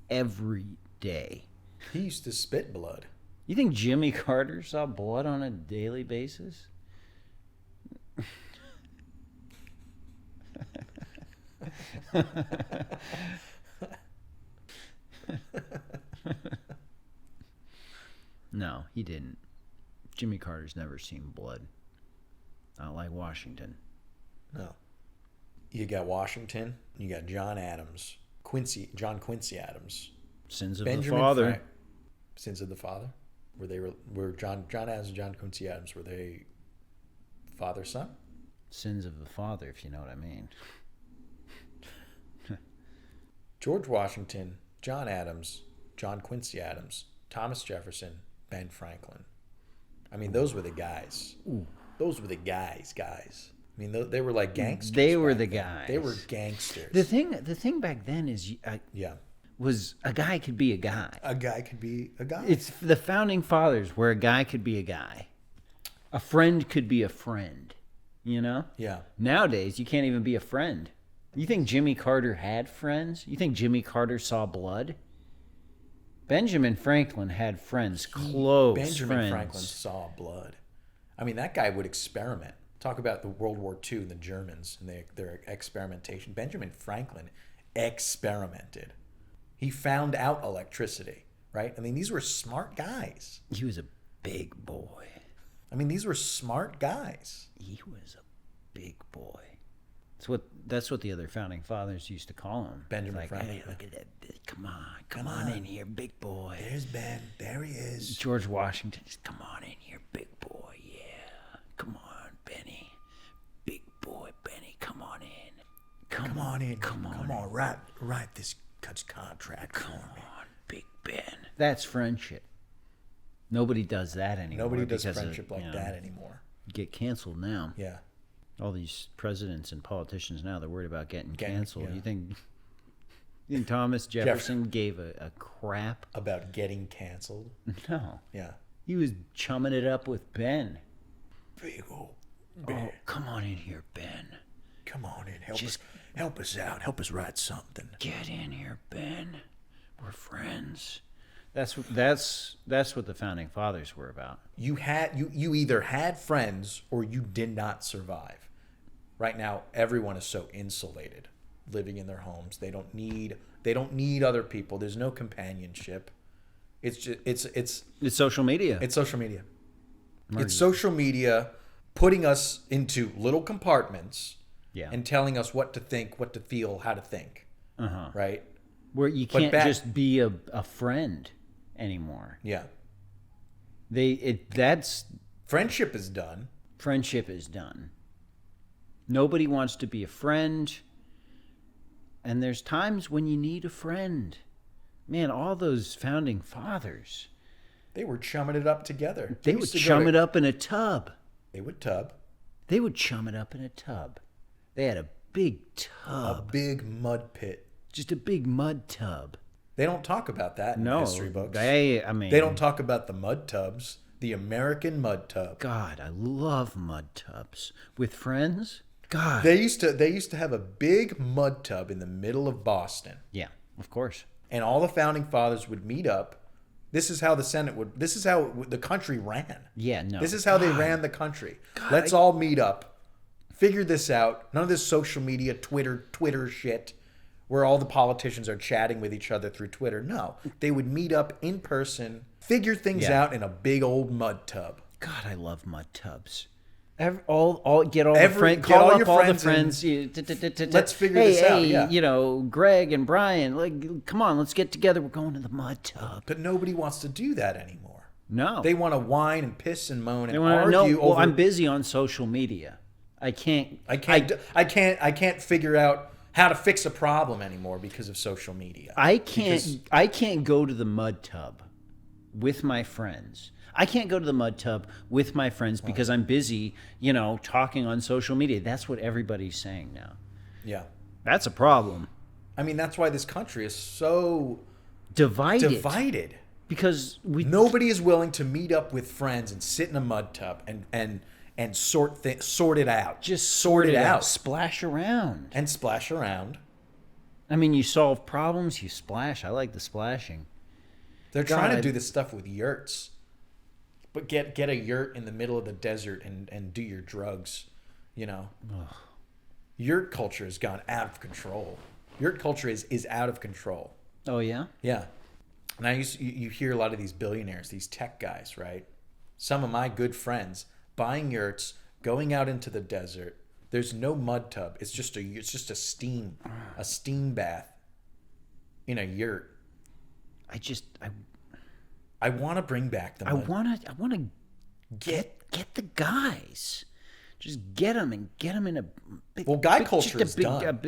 Speaker 1: every day.
Speaker 2: He used to spit blood.
Speaker 1: You think Jimmy Carter saw blood on a daily basis? No, he didn't. Jimmy Carter's never seen blood. Not like Washington.
Speaker 2: No. You got Washington. You got John Quincy Adams.
Speaker 1: Sins of
Speaker 2: Benjamin
Speaker 1: the father.
Speaker 2: Frank. Sins of the father. Were John Adams and John Quincy Adams, were they father son?
Speaker 1: Sins of the father, if you know what I mean.
Speaker 2: George Washington, John Adams, John Quincy Adams, Thomas Jefferson, Ben Franklin. I mean, those were the guys.
Speaker 1: Ooh.
Speaker 2: Those were the guys. I mean, they were like gangsters.
Speaker 1: They were the
Speaker 2: then.
Speaker 1: guys.
Speaker 2: They were gangsters.
Speaker 1: The thing back then is, was a guy could be a guy.
Speaker 2: A guy could be a guy.
Speaker 1: It's the founding fathers where a guy could be a guy. A friend could be a friend. You know?
Speaker 2: Yeah.
Speaker 1: Nowadays, you can't even be a friend. You think Jimmy Carter had friends? You think Jimmy Carter saw blood? Benjamin Franklin had friends, close
Speaker 2: Benjamin
Speaker 1: friends.
Speaker 2: Franklin saw blood. I mean, that guy would experiment. Talk about the World War II and the Germans and their experimentation. Benjamin Franklin experimented. He found out electricity, right? I mean, these were smart guys.
Speaker 1: He was a big boy.
Speaker 2: I mean, these were smart guys.
Speaker 1: He was a big boy. That's what the other founding fathers used to call him.
Speaker 2: Benjamin Franklin.
Speaker 1: Hey, look at that. Come on in here, big boy.
Speaker 2: There's Ben. There he is.
Speaker 1: George Washington, just come on in here, big boy. Yeah. Come on, Benny. Big boy, Benny. Come on in.
Speaker 2: Come on in. Come on. Write this contract for me.
Speaker 1: Come on, Big Ben. That's friendship. Nobody does that anymore.
Speaker 2: Nobody does friendship like that anymore.
Speaker 1: Get canceled now.
Speaker 2: Yeah.
Speaker 1: All these presidents and politicians now, they're worried about getting canceled.
Speaker 2: Yeah.
Speaker 1: You think Thomas Jefferson gave a crap
Speaker 2: about getting canceled?
Speaker 1: No.
Speaker 2: Yeah.
Speaker 1: He was chumming it up with Ben.
Speaker 2: Big old Ben.
Speaker 1: Oh, come on in here, Ben.
Speaker 2: Come on in. Help us out. Help us write something.
Speaker 1: Get in here, Ben. We're friends. That's what the founding fathers were about.
Speaker 2: You either had friends or you did not survive. Right now, everyone is so insulated, living in their homes. They don't need other people. There's no companionship. It's social media.
Speaker 1: It's social media.
Speaker 2: It's social media. putting us into little compartments
Speaker 1: Yeah.
Speaker 2: and telling us what to think, what to feel, how to think.
Speaker 1: Uh-huh.
Speaker 2: Right?
Speaker 1: Where you
Speaker 2: But
Speaker 1: can't
Speaker 2: back-
Speaker 1: just be a friend anymore.
Speaker 2: Yeah.
Speaker 1: That's
Speaker 2: Friendship is done.
Speaker 1: friendship is done. Nobody wants to be a friend. And there's times when you need a friend. Man, all those founding fathers,
Speaker 2: They were chumming it up together.
Speaker 1: they would chum it up in a tub.
Speaker 2: They would tub.
Speaker 1: They would chum it up in a tub. They had a big
Speaker 2: A
Speaker 1: tub,
Speaker 2: big mud pit.
Speaker 1: just a big mud tub.
Speaker 2: They don't talk about that in
Speaker 1: No,
Speaker 2: history books.
Speaker 1: They
Speaker 2: don't talk about the mud tubs, the American mud tub.
Speaker 1: God, I love mud tubs with friends. God,
Speaker 2: They used to have a big mud tub in the middle of Boston,
Speaker 1: yeah, of course.
Speaker 2: and all the founding fathers would meet up. This is how the Senate would. This is how the country ran.
Speaker 1: Yeah, no.
Speaker 2: This is how they
Speaker 1: God.
Speaker 2: ran the country. Let's all meet up, figure this out. None of this social media, Twitter shit, where all the politicians are chatting with each other through Twitter. No, they would meet up in person, figure things
Speaker 1: Yeah.
Speaker 2: out in a big old mud tub.
Speaker 1: God, I love mud tubs. Get all the friends,
Speaker 2: get
Speaker 1: call
Speaker 2: all
Speaker 1: up
Speaker 2: your
Speaker 1: all the
Speaker 2: friends
Speaker 1: friends.
Speaker 2: let's figure
Speaker 1: hey,
Speaker 2: this out,
Speaker 1: Hey,
Speaker 2: yeah.
Speaker 1: you know, Greg and Brian, like, come on, let's get together. We're going to the mud tub.
Speaker 2: But nobody wants to do that anymore.
Speaker 1: No,
Speaker 2: They want to whine and piss and moan and
Speaker 1: they want to
Speaker 2: argue
Speaker 1: know.
Speaker 2: over.
Speaker 1: Well, I'm busy on social media. I can't.
Speaker 2: I can't figure out how to fix a problem anymore because of social media.
Speaker 1: I can't.
Speaker 2: Because-
Speaker 1: I can't go to the mud tub with my friends. I can't go to the mud tub with my friends because I'm busy, you know, talking on social media. That's what everybody's saying now.
Speaker 2: Yeah.
Speaker 1: That's a problem.
Speaker 2: I mean, that's why this country is so
Speaker 1: Divided. Because we
Speaker 2: Nobody is willing to meet up with friends and sit in a mud tub and sort it out.
Speaker 1: just
Speaker 2: sort it out
Speaker 1: splash around.
Speaker 2: and splash around.
Speaker 1: I mean, you solve problems, you splash. I like the splashing.
Speaker 2: They're trying to
Speaker 1: God.
Speaker 2: do this stuff with yurts. But get a yurt in the middle of the desert and do your drugs, you know. Yurt culture has gone out of control. Yurt culture is out of control.
Speaker 1: Oh yeah.
Speaker 2: Yeah. And you hear a lot of these billionaires, these tech guys, right? Some of my good friends buying yurts, going out into the desert. There's no mud tub. It's just a steam bath in a yurt. I want to bring back the
Speaker 1: I
Speaker 2: mud.
Speaker 1: want to get the guys. Just get them in a big.
Speaker 2: Well, guy
Speaker 1: big-
Speaker 2: culture
Speaker 1: just a
Speaker 2: is done.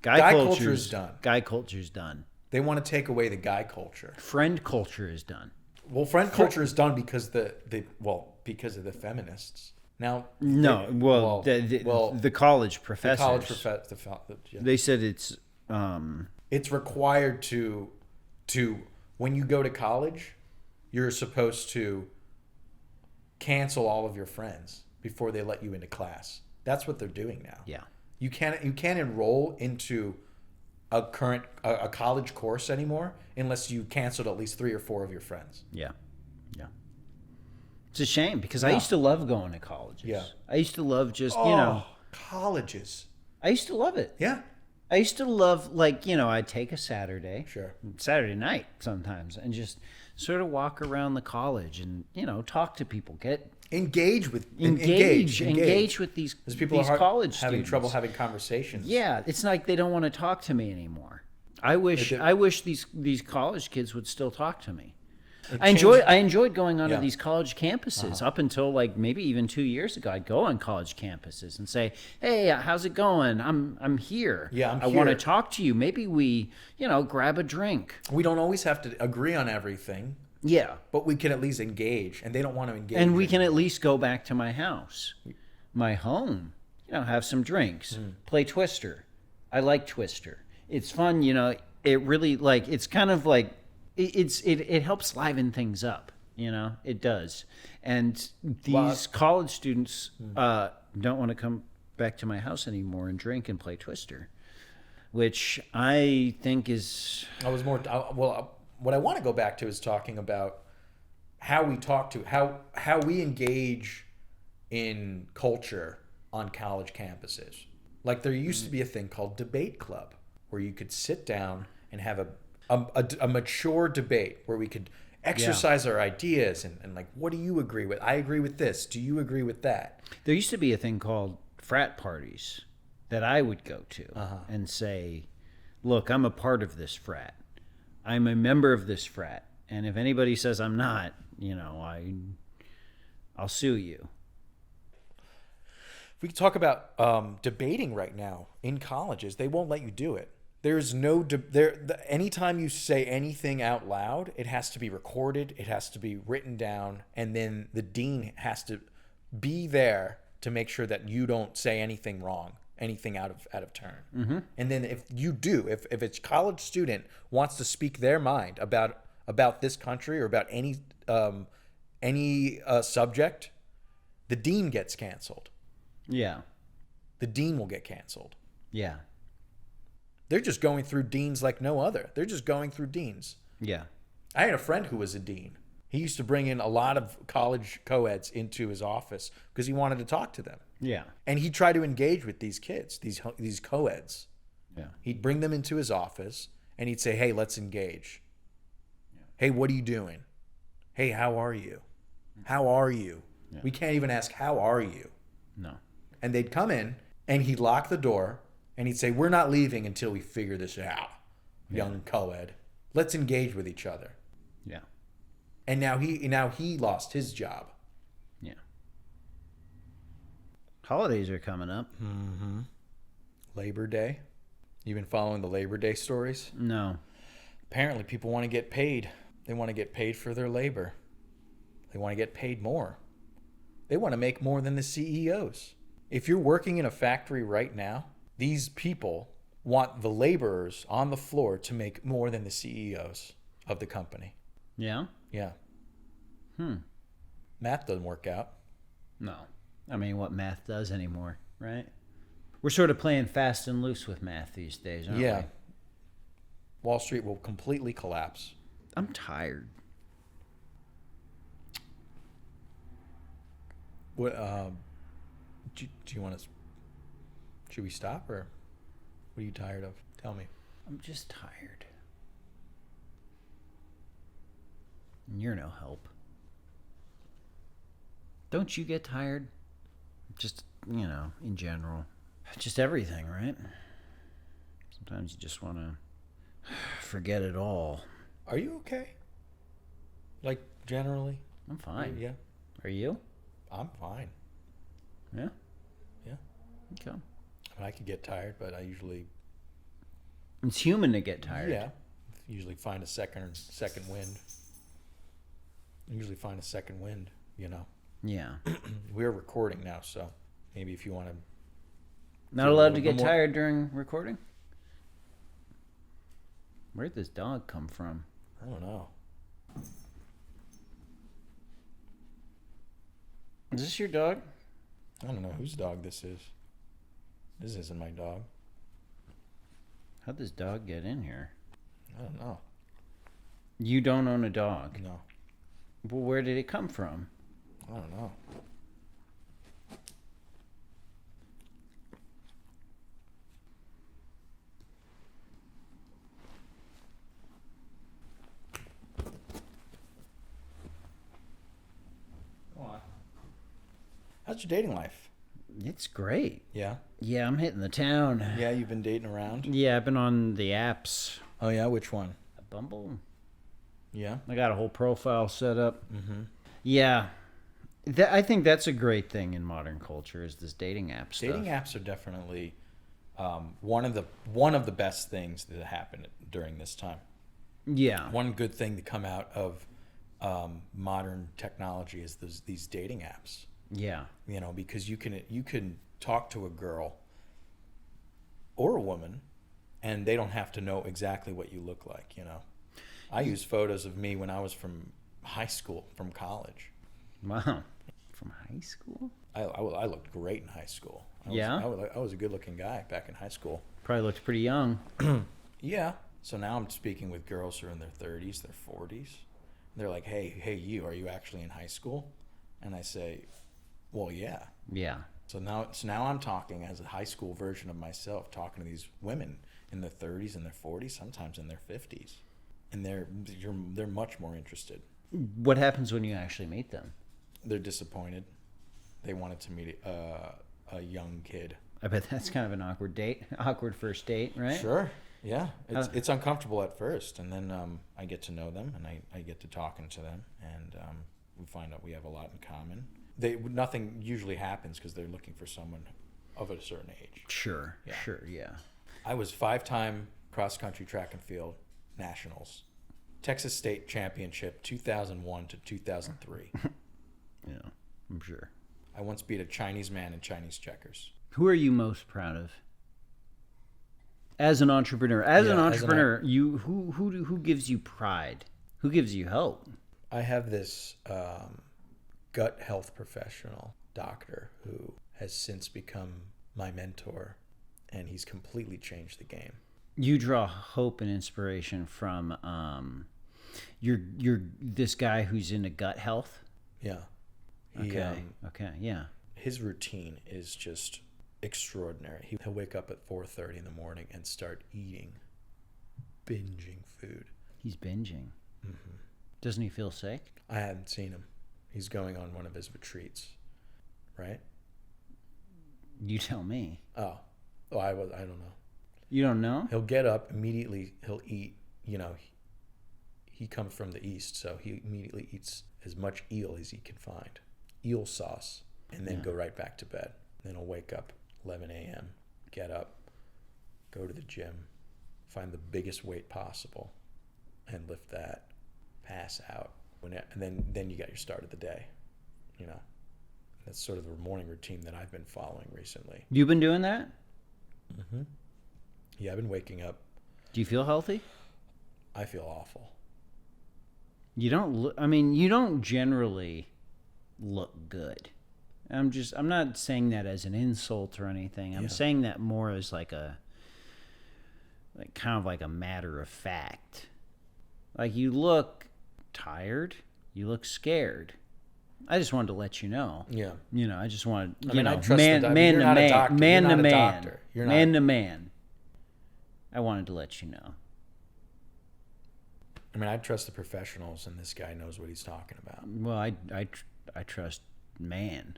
Speaker 1: Guy
Speaker 2: Guy
Speaker 1: culture's
Speaker 2: culture is done.
Speaker 1: Guy culture's done.
Speaker 2: They want to take away the guy culture.
Speaker 1: Friend culture is done.
Speaker 2: Well, friend culture is done because because of the feminists. Now,
Speaker 1: No, the college
Speaker 2: the
Speaker 1: professors.
Speaker 2: college yeah.
Speaker 1: They said it's
Speaker 2: It's required to when you go to college, you're supposed to cancel all of your friends before they let you into class. That's what they're doing now.
Speaker 1: yeah.
Speaker 2: You can't enroll into a college course anymore unless you canceled at least 3 or 4 of your friends.
Speaker 1: Yeah. Yeah. It's a shame because I used to love going to colleges.
Speaker 2: Yeah.
Speaker 1: I used to love just, you know,
Speaker 2: colleges.
Speaker 1: I used to love it.
Speaker 2: Yeah,
Speaker 1: I used to love, like, you know, I'd take a Saturday night sometimes and just sort of walk around the college and, you know, talk to people,
Speaker 2: engage with
Speaker 1: engage with these
Speaker 2: Because people are
Speaker 1: college
Speaker 2: having
Speaker 1: students.
Speaker 2: trouble having conversations.
Speaker 1: Yeah, it's like they don't want to talk to me anymore. I wish these college kids would still talk to me. I enjoyed going onto
Speaker 2: Yeah.
Speaker 1: these college campuses up until like maybe even 2 years ago. I'd go on college campuses and say, "Hey, how's it going? I'm here.
Speaker 2: Yeah,
Speaker 1: I want to
Speaker 2: here."
Speaker 1: talk to you. Maybe we, you know, grab a drink."
Speaker 2: We don't always have to agree on everything,
Speaker 1: Yeah,
Speaker 2: but we can at least engage, and they don't want to engage.
Speaker 1: and we can at least go back to my house, my home. You know, have some drinks, play Twister. I like Twister. It's fun. You know, it really like it's kind of like. It helps liven things up, you know, it does. And these college students don't want to come back to my house anymore and drink and play Twister, which I think is
Speaker 2: what I want to go back to is talking about how we talk to how we engage in culture on college campuses. Like there used to be a thing called debate club where you could sit down and have a mature debate where we could exercise our ideas and like, what do you agree with? I agree with this. Do you agree with that?
Speaker 1: There used to be a thing called frat parties that I would go to and say, look, I'm a part of this frat. I'm a member of this frat. And if anybody says I'm not, I'll sue you.
Speaker 2: We could talk about debating right now in colleges. They won't let you do it. There's no anytime you say anything out loud, it has to be recorded, it has to be written down, and then the dean has to be there to make sure that you don't say anything wrong, anything out of turn. Mm-hmm. And then if you do, if a college student wants to speak their mind about this country or about any subject, the dean gets canceled.
Speaker 1: Yeah.
Speaker 2: The dean will get canceled.
Speaker 1: Yeah.
Speaker 2: They're just going through deans like no other. They're just going through deans.
Speaker 1: Yeah.
Speaker 2: I had a friend who was a dean. He used to bring in a lot of college co-eds into his office because he wanted to talk to them.
Speaker 1: Yeah.
Speaker 2: And he tried to engage with these kids, these co-eds.
Speaker 1: Yeah.
Speaker 2: He'd bring them into his office and he'd say, hey, let's engage. Yeah. Hey, what are you doing? Hey, how are you? How are you? Yeah. We can't even ask, how are you?
Speaker 1: No.
Speaker 2: And they'd come in and he'd lock the door and he'd say, we're not leaving until we figure this out, young co-ed. Let's engage with each other.
Speaker 1: Yeah.
Speaker 2: And now he lost his job.
Speaker 1: Yeah. Holidays are coming up.
Speaker 2: Mm-hmm. Labor Day. You been following the Labor Day stories?
Speaker 1: No.
Speaker 2: Apparently people want to get paid. They want to get paid for their labor. They want to get paid more. They want to make more than the CEOs. If you're working in a factory right now, these people want the laborers on the floor to make more than the CEOs of the company.
Speaker 1: Yeah?
Speaker 2: Yeah. Math doesn't work out.
Speaker 1: No. I mean, what math does anymore, right? We're sort of playing fast and loose with math these days, aren't we?
Speaker 2: Wall Street will completely collapse.
Speaker 1: I'm tired.
Speaker 2: What? Do you want to? Should we stop, or what are you tired of? Tell me.
Speaker 1: I'm just tired. And you're no help. Don't you get tired? Just, in general. Just everything, right? Sometimes you just want to forget it all.
Speaker 2: Are you okay? Like, generally?
Speaker 1: I'm fine.
Speaker 2: Yeah.
Speaker 1: Are you?
Speaker 2: I'm fine.
Speaker 1: Yeah?
Speaker 2: Yeah.
Speaker 1: Okay.
Speaker 2: I mean, I could get tired, but I usually...
Speaker 1: It's human to get tired.
Speaker 2: Yeah. Usually find a second wind. Usually find a second wind,
Speaker 1: Yeah.
Speaker 2: We're recording now, so maybe if you want to...
Speaker 1: Not allowed to get tired during recording? Where'd this dog come from?
Speaker 2: I don't know.
Speaker 1: Is this your dog?
Speaker 2: I don't know whose dog this is. This isn't my dog.
Speaker 1: How'd this dog get in here?
Speaker 2: I don't know.
Speaker 1: You don't own a dog?
Speaker 2: No.
Speaker 1: Well, where did it come from?
Speaker 2: I don't know. Go on. How's your dating life?
Speaker 1: It's great.
Speaker 2: Yeah?
Speaker 1: Yeah, I'm hitting the town.
Speaker 2: Yeah, you've been dating around?
Speaker 1: Yeah, I've been on the apps.
Speaker 2: Oh, yeah? Which one?
Speaker 1: Bumble.
Speaker 2: Yeah?
Speaker 1: I got a whole profile set up.
Speaker 2: Mm-hmm.
Speaker 1: Yeah. I think that's a great thing in modern culture is this dating app stuff.
Speaker 2: Dating apps are definitely one of the best things that happened during this time.
Speaker 1: Yeah.
Speaker 2: One good thing to come out of modern technology is these dating apps.
Speaker 1: Yeah.
Speaker 2: Because you can talk to a girl or a woman, and they don't have to know exactly what you look like. I use photos of me when I was from high school, from college.
Speaker 1: Wow. From high school?
Speaker 2: I looked great in high school. I was a good-looking guy back in high school.
Speaker 1: Probably looked pretty young.
Speaker 2: Yeah. So now I'm speaking with girls who are in their 30s, their 40s. They're like, hey, you, are you actually in high school? And I say, well, yeah.
Speaker 1: Yeah.
Speaker 2: So now I'm talking as a high school version of myself, talking to these women in their 30s and their 40s, sometimes in their 50s. And they're much more interested.
Speaker 1: What happens when you actually meet them?
Speaker 2: They're disappointed. They wanted to meet a young kid.
Speaker 1: I bet that's kind of an awkward date, awkward first date, right?
Speaker 2: Sure. Yeah. It's uncomfortable at first, and then I get to know them, and I get to talking to them, and we find out we have a lot in common. Nothing usually happens because they're looking for someone of a certain age.
Speaker 1: Sure.
Speaker 2: Yeah.
Speaker 1: Sure. Yeah.
Speaker 2: I was 5-time cross-country track and field nationals. Texas State Championship 2001 to 2003.
Speaker 1: Yeah, I'm sure.
Speaker 2: I once beat a Chinese man in Chinese checkers.
Speaker 1: Who are you most proud of? As an entrepreneur, who gives you pride? Who gives you hope?
Speaker 2: I have this gut health professional doctor who has since become my mentor, and he's completely changed the game.
Speaker 1: You draw hope and inspiration from you're this guy who's into gut health.
Speaker 2: Yeah.
Speaker 1: Okay. Yeah.
Speaker 2: His routine is just extraordinary. He'll wake up at 4:30 in the morning and start binging food.
Speaker 1: He's binging. Mm-hmm. Doesn't he feel sick?
Speaker 2: I haven't seen him. He's going on one of his retreats, right?
Speaker 1: You tell me.
Speaker 2: Oh, I don't know.
Speaker 1: You don't know?
Speaker 2: He'll get up immediately. He'll eat. He comes from the east, so he immediately eats as much eel as he can find, eel sauce, and then go right back to bed. Then he'll wake up 11 a.m., get up, go to the gym, find the biggest weight possible, and lift that, pass out, and then you got your start of the day. That's sort of the morning routine that I've been following recently.
Speaker 1: You've been doing that?
Speaker 2: Mm-hmm. Yeah, I've been waking up. Do
Speaker 1: you feel healthy?
Speaker 2: I feel awful.
Speaker 1: You don't generally look good. I'm not saying that as an insult or anything. I'm saying that more as kind of like a matter of fact. Like, you look tired, you look scared. I just wanted to let you know.
Speaker 2: Yeah.
Speaker 1: I just wanted,
Speaker 2: I trust man to
Speaker 1: man. I wanted to let you know.
Speaker 2: I trust the professionals, and this guy knows what he's talking about.
Speaker 1: Well, I trust man.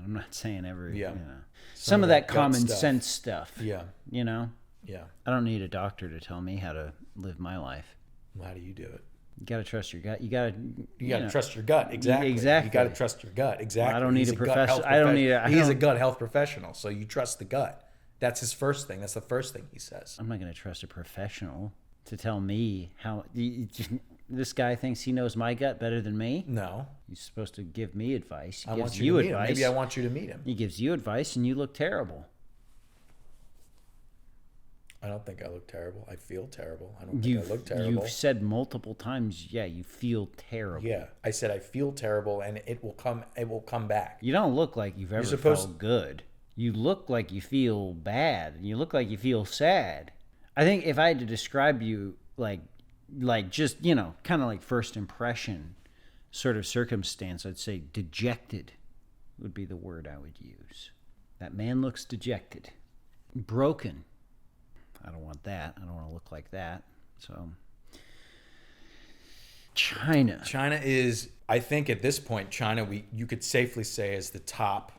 Speaker 1: I'm not saying every,
Speaker 2: Yeah.
Speaker 1: Some of that common sense stuff.
Speaker 2: Yeah.
Speaker 1: Yeah.
Speaker 2: I
Speaker 1: don't need a doctor to tell me how to live my life.
Speaker 2: Well, how do you do it?
Speaker 1: You got to trust your gut. You
Speaker 2: got to trust your gut. Exactly. You got to trust your gut. Exactly.
Speaker 1: I don't need a professional.
Speaker 2: He's a gut health professional, so you trust the gut. That's his first thing. That's the first thing he says.
Speaker 1: I'm not going to trust a professional to tell me how. This guy thinks he knows my gut better than me.
Speaker 2: No.
Speaker 1: He's supposed to give me advice.
Speaker 2: I want you to meet him. Maybe I want you to meet him.
Speaker 1: He gives you advice, and you look terrible.
Speaker 2: I don't think I look terrible. I feel terrible. I don't think I look terrible.
Speaker 1: You've said multiple times, you feel terrible.
Speaker 2: Yeah, I said I feel terrible, and it will come back.
Speaker 1: You don't look like you've ever felt good. You look like you feel bad. You look like you feel sad. I think if I had to describe you like just, kind of like first impression sort of circumstance, I'd say dejected would be the word I would use. That man looks dejected. Broken. I don't want that. I don't want to look like that. So, China.
Speaker 2: China is, I think at this point, you could safely say is the top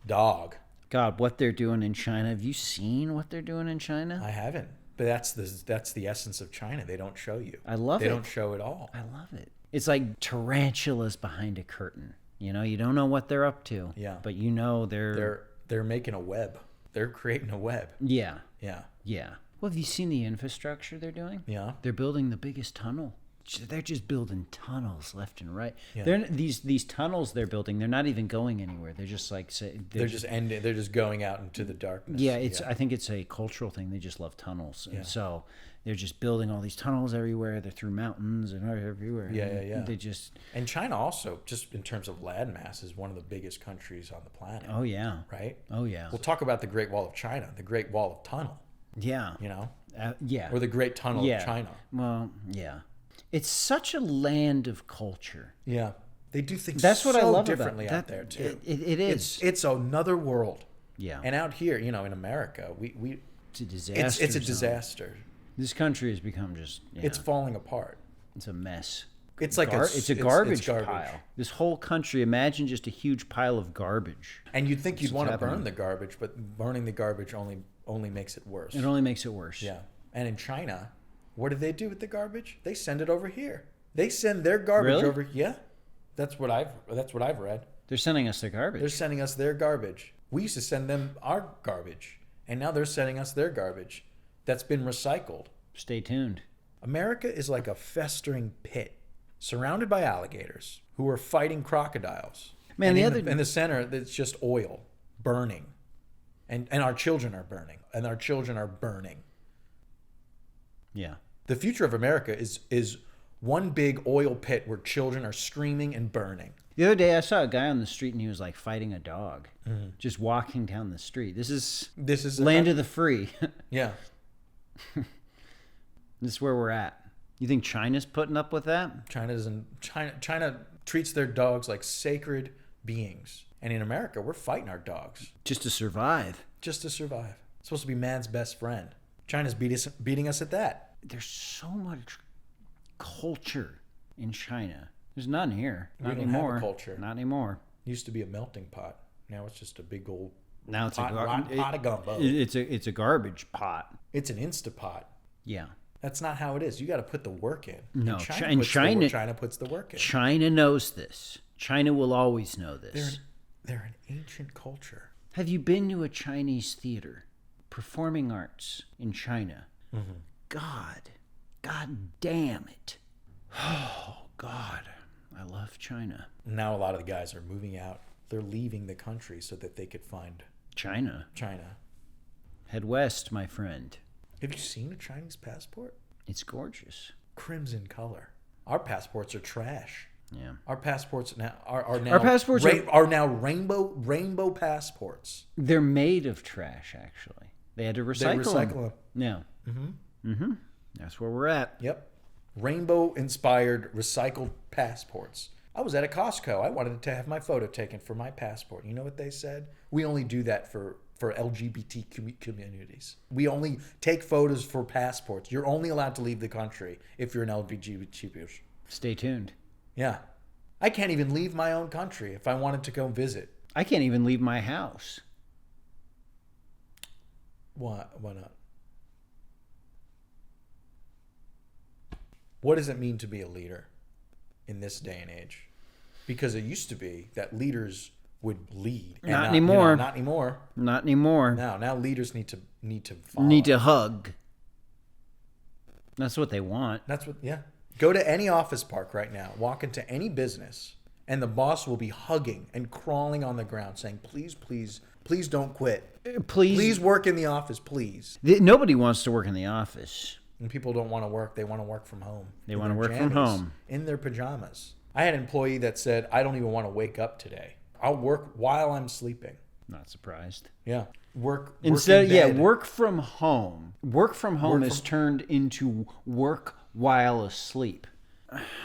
Speaker 2: dog.
Speaker 1: God, what they're doing in China. Have you seen what they're doing in China?
Speaker 2: I haven't. But that's the essence of China. They don't show you.
Speaker 1: I love it.
Speaker 2: They don't show it all.
Speaker 1: I love it. It's like tarantulas behind a curtain. You don't know what they're up to.
Speaker 2: Yeah.
Speaker 1: But
Speaker 2: they're making a web. They're creating a web.
Speaker 1: Yeah.
Speaker 2: Yeah.
Speaker 1: Yeah. Well, have you seen the infrastructure they're doing?
Speaker 2: Yeah.
Speaker 1: They're building the biggest tunnel. They're just building tunnels left and right.
Speaker 2: Yeah.
Speaker 1: They're these tunnels they're building. They're not even going anywhere. They're just like
Speaker 2: they're just going out into the darkness.
Speaker 1: Yeah, I think it's a cultural thing. They just love tunnels, and so they're just building all these tunnels everywhere. They're through mountains and everywhere.
Speaker 2: Yeah.
Speaker 1: They just
Speaker 2: and China also, just in terms of land mass, is one of the biggest countries on the planet.
Speaker 1: Oh yeah.
Speaker 2: Right.
Speaker 1: Oh yeah.
Speaker 2: We'll talk about the Great Wall of China, the Great Wall of Tunnel.
Speaker 1: Yeah. Yeah.
Speaker 2: Or the Great Tunnel of China.
Speaker 1: Well, yeah. It's such a land of culture.
Speaker 2: Yeah. They do things
Speaker 1: That's what I love
Speaker 2: differently
Speaker 1: about
Speaker 2: out there, too.
Speaker 1: It is.
Speaker 2: It's another world.
Speaker 1: Yeah.
Speaker 2: And out here, in America,
Speaker 1: it's a disaster.
Speaker 2: It's a disaster.
Speaker 1: This country has become just...
Speaker 2: It's falling apart.
Speaker 1: It's a mess.
Speaker 2: It's like
Speaker 1: it's a garbage pile. This whole country, imagine just a huge pile of garbage.
Speaker 2: And you'd think you'd want to burn the garbage, but burning the garbage only makes it worse.
Speaker 1: It only makes it worse.
Speaker 2: Yeah. And in China, what do they do with the garbage? They send it over here. They send their garbage over. Yeah. That's what I've read.
Speaker 1: They're sending us their garbage.
Speaker 2: They're sending us their garbage. We used to send them our garbage, and now they're sending us their garbage that's been recycled.
Speaker 1: Stay tuned.
Speaker 2: America is like a festering pit surrounded by alligators who are fighting crocodiles.
Speaker 1: Man,
Speaker 2: and in the center, it's just oil burning. And our children are burning. And our children are burning.
Speaker 1: Yeah.
Speaker 2: The future of America is one big oil pit where children are screaming and burning.
Speaker 1: The other day I saw a guy on the street and he was like fighting a dog. Just walking down the street. This is land of the free.
Speaker 2: Yeah.
Speaker 1: This is where we're at. You think China's putting up with that?
Speaker 2: China treats their dogs like sacred beings. And in America, we're fighting our dogs.
Speaker 1: Just to survive.
Speaker 2: Just to survive. It's supposed to be man's best friend. China's beating us at that.
Speaker 1: There's so much culture in China. There's none here. Not
Speaker 2: We don't
Speaker 1: anymore.
Speaker 2: have a culture.
Speaker 1: Not anymore.
Speaker 2: It used to be a melting pot. Now it's just a big old
Speaker 1: Now it's
Speaker 2: pot of gumbo.
Speaker 1: It's a garbage pot.
Speaker 2: It's an Instapot.
Speaker 1: Yeah.
Speaker 2: That's not how it is. You got to put the work in.
Speaker 1: No,
Speaker 2: China puts the work in.
Speaker 1: China knows this. China will always know this.
Speaker 2: They're an ancient culture.
Speaker 1: Have you been to a Chinese theater? Performing arts in China.
Speaker 2: Mm-hmm.
Speaker 1: God damn it. Oh, God. I love China.
Speaker 2: Now a lot of the guys are moving out. They're leaving the country so that they could find
Speaker 1: China.
Speaker 2: Head
Speaker 1: west, my friend.
Speaker 2: Have you seen a Chinese passport?
Speaker 1: It's gorgeous.
Speaker 2: Crimson color. Our passports are trash.
Speaker 1: Yeah.
Speaker 2: Our passports now are now rainbow passports.
Speaker 1: They're made of trash, actually. They had to recycle them. Yeah. Mm-hmm. That's where we're at.
Speaker 2: Yep. Rainbow-inspired recycled passports. I was at a Costco. I wanted to have my photo taken for my passport. You know what they said? We only do that for LGBT communities. We only take photos for passports. You're only allowed to leave the country if you're an LGBT.
Speaker 1: Stay tuned.
Speaker 2: Yeah. I can't even leave my own country if I wanted to go visit.
Speaker 1: I can't even leave my house.
Speaker 2: Why not? What does it mean to be a leader in this day and age? Because it used to be that leaders would lead.
Speaker 1: Not anymore.
Speaker 2: Not anymore.
Speaker 1: Not anymore.
Speaker 2: Now leaders need to follow.
Speaker 1: Need to hug. That's what they want.
Speaker 2: Yeah. Go to any office park right now, walk into any business, and the boss will be hugging and crawling on the ground saying, please, please, please don't quit. Please work in the office, please.
Speaker 1: Nobody wants to work in the office.
Speaker 2: And people don't want to work. They want to work from home.
Speaker 1: They want to work from home. In
Speaker 2: their pajamas. I had an employee that said, I don't even want to wake up today. I'll work while I'm sleeping.
Speaker 1: Not surprised.
Speaker 2: Yeah. Work
Speaker 1: from home. Work from home is turned into work while asleep.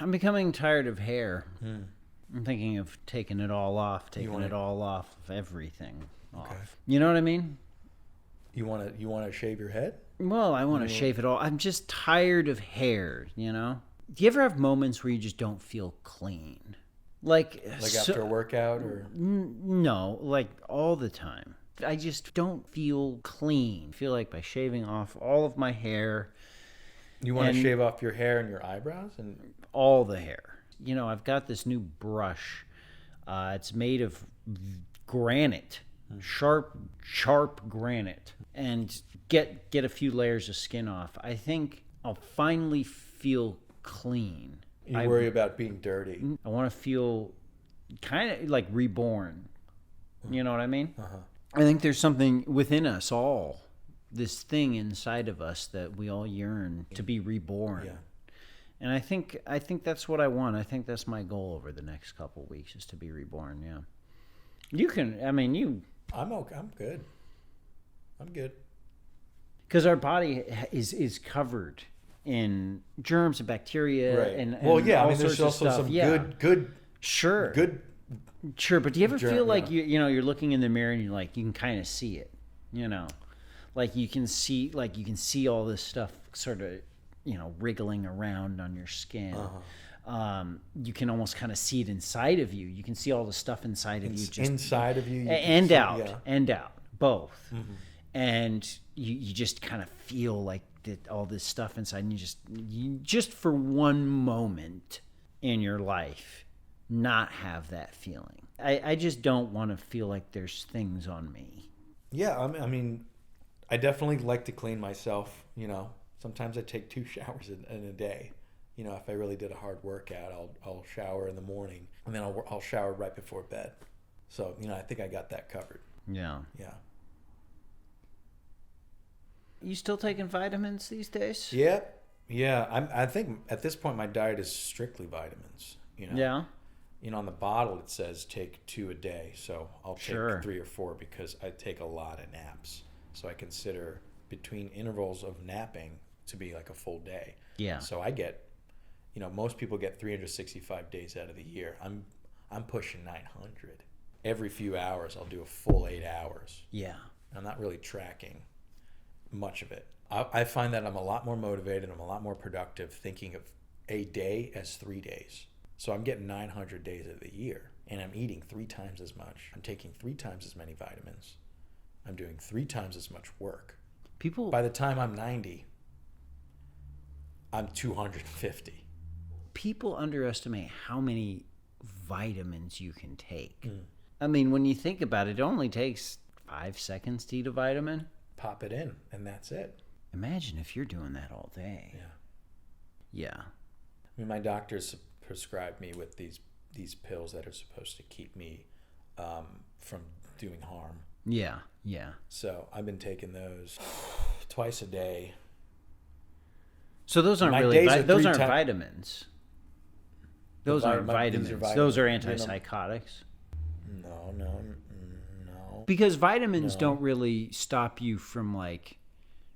Speaker 1: I'm becoming tired of hair. I'm thinking of taking it all off, it all off of everything off. Okay. You know what I mean?
Speaker 2: You want to shave your head?
Speaker 1: Well, I want to shave it all. I'm just tired of hair, you know? Do you ever have moments where you just don't feel clean? Like
Speaker 2: after a workout or?
Speaker 1: No, like all the time. I just don't feel clean. I feel like by shaving off all of my hair.
Speaker 2: You want to shave off your hair and your eyebrows? And
Speaker 1: all the hair. You know, I've got this new brush. It's made of granite. Sharp granite. And get a few layers of skin off. I think I'll finally feel clean.
Speaker 2: You worry about being dirty.
Speaker 1: I want to feel kind of like reborn. You know what I mean?
Speaker 2: Uh-huh.
Speaker 1: I think there's something within us all, this thing inside of us that we all yearn to be reborn.
Speaker 2: Yeah.
Speaker 1: And I think that's what I want. I think that's my goal over the next couple of weeks is to be reborn. Yeah.
Speaker 2: I'm okay. I'm good.
Speaker 1: Because our body is covered in germs and bacteria,
Speaker 2: right.
Speaker 1: and
Speaker 2: all sorts
Speaker 1: there's
Speaker 2: of
Speaker 1: also
Speaker 2: stuff.
Speaker 1: some
Speaker 2: good.
Speaker 1: Sure. But do you ever feel like you're looking in the mirror and you can kind of see it, like you can see all this stuff sort of wriggling around on your skin. You can almost kind of see it inside of you. You can see all the stuff inside of you. Just
Speaker 2: inside of you,
Speaker 1: and
Speaker 2: see,
Speaker 1: out,
Speaker 2: yeah.
Speaker 1: and out, both. And you just kind of feel like that all this stuff inside, and you just for one moment in your life not have that feeling. I just don't want to feel like there's things on me.
Speaker 2: Yeah, I mean, I definitely like to clean myself. You know, sometimes I take 2 showers in a day. You know, if I really did a hard workout, I'll shower in the morning, and then I'll shower right before bed. So, you know, I think I got that covered.
Speaker 1: Yeah.
Speaker 2: Yeah.
Speaker 1: You still taking vitamins these days?
Speaker 2: Yeah. Yeah. I think at this point my diet is strictly vitamins. You know.
Speaker 1: Yeah.
Speaker 2: You know, on the bottle it says take 2 a day, so I'll take
Speaker 1: Sure.
Speaker 2: 3 or 4 because I take a lot of naps. So I consider between intervals of napping to be like a full day.
Speaker 1: Yeah.
Speaker 2: So I get, you know, most people get 365 days out of the year. I'm pushing 900. Every few hours I'll do a full 8 hours.
Speaker 1: Yeah.
Speaker 2: I'm not really tracking much of it. I find that I'm a lot more motivated, I'm a lot more productive thinking of a day as 3 days. So I'm getting 900 days of the year, and I'm eating 3 times as much. I'm taking 3 times as many vitamins. I'm doing 3 times as much work.
Speaker 1: People
Speaker 2: By the time I'm 90, I'm 250.
Speaker 1: people underestimate how many vitamins you can take. I mean, when you think about it, it only takes 5 seconds to eat a vitamin.
Speaker 2: Pop it in, and that's it.
Speaker 1: Imagine if you're doing that all day.
Speaker 2: Yeah.
Speaker 1: Yeah.
Speaker 2: I mean, my doctors prescribed me with these pills that are supposed to keep me from doing harm.
Speaker 1: Yeah. Yeah.
Speaker 2: So I've been taking those twice a day.
Speaker 1: So those aren't
Speaker 2: My
Speaker 1: really
Speaker 2: days are
Speaker 1: those
Speaker 2: 3
Speaker 1: aren't
Speaker 2: times.
Speaker 1: vitamins. Those aren't
Speaker 2: These are
Speaker 1: vitamins.
Speaker 2: vitamins.
Speaker 1: Those are
Speaker 2: You know-
Speaker 1: antipsychotics.
Speaker 2: No.
Speaker 1: Because vitamins
Speaker 2: No.
Speaker 1: don't really stop you from like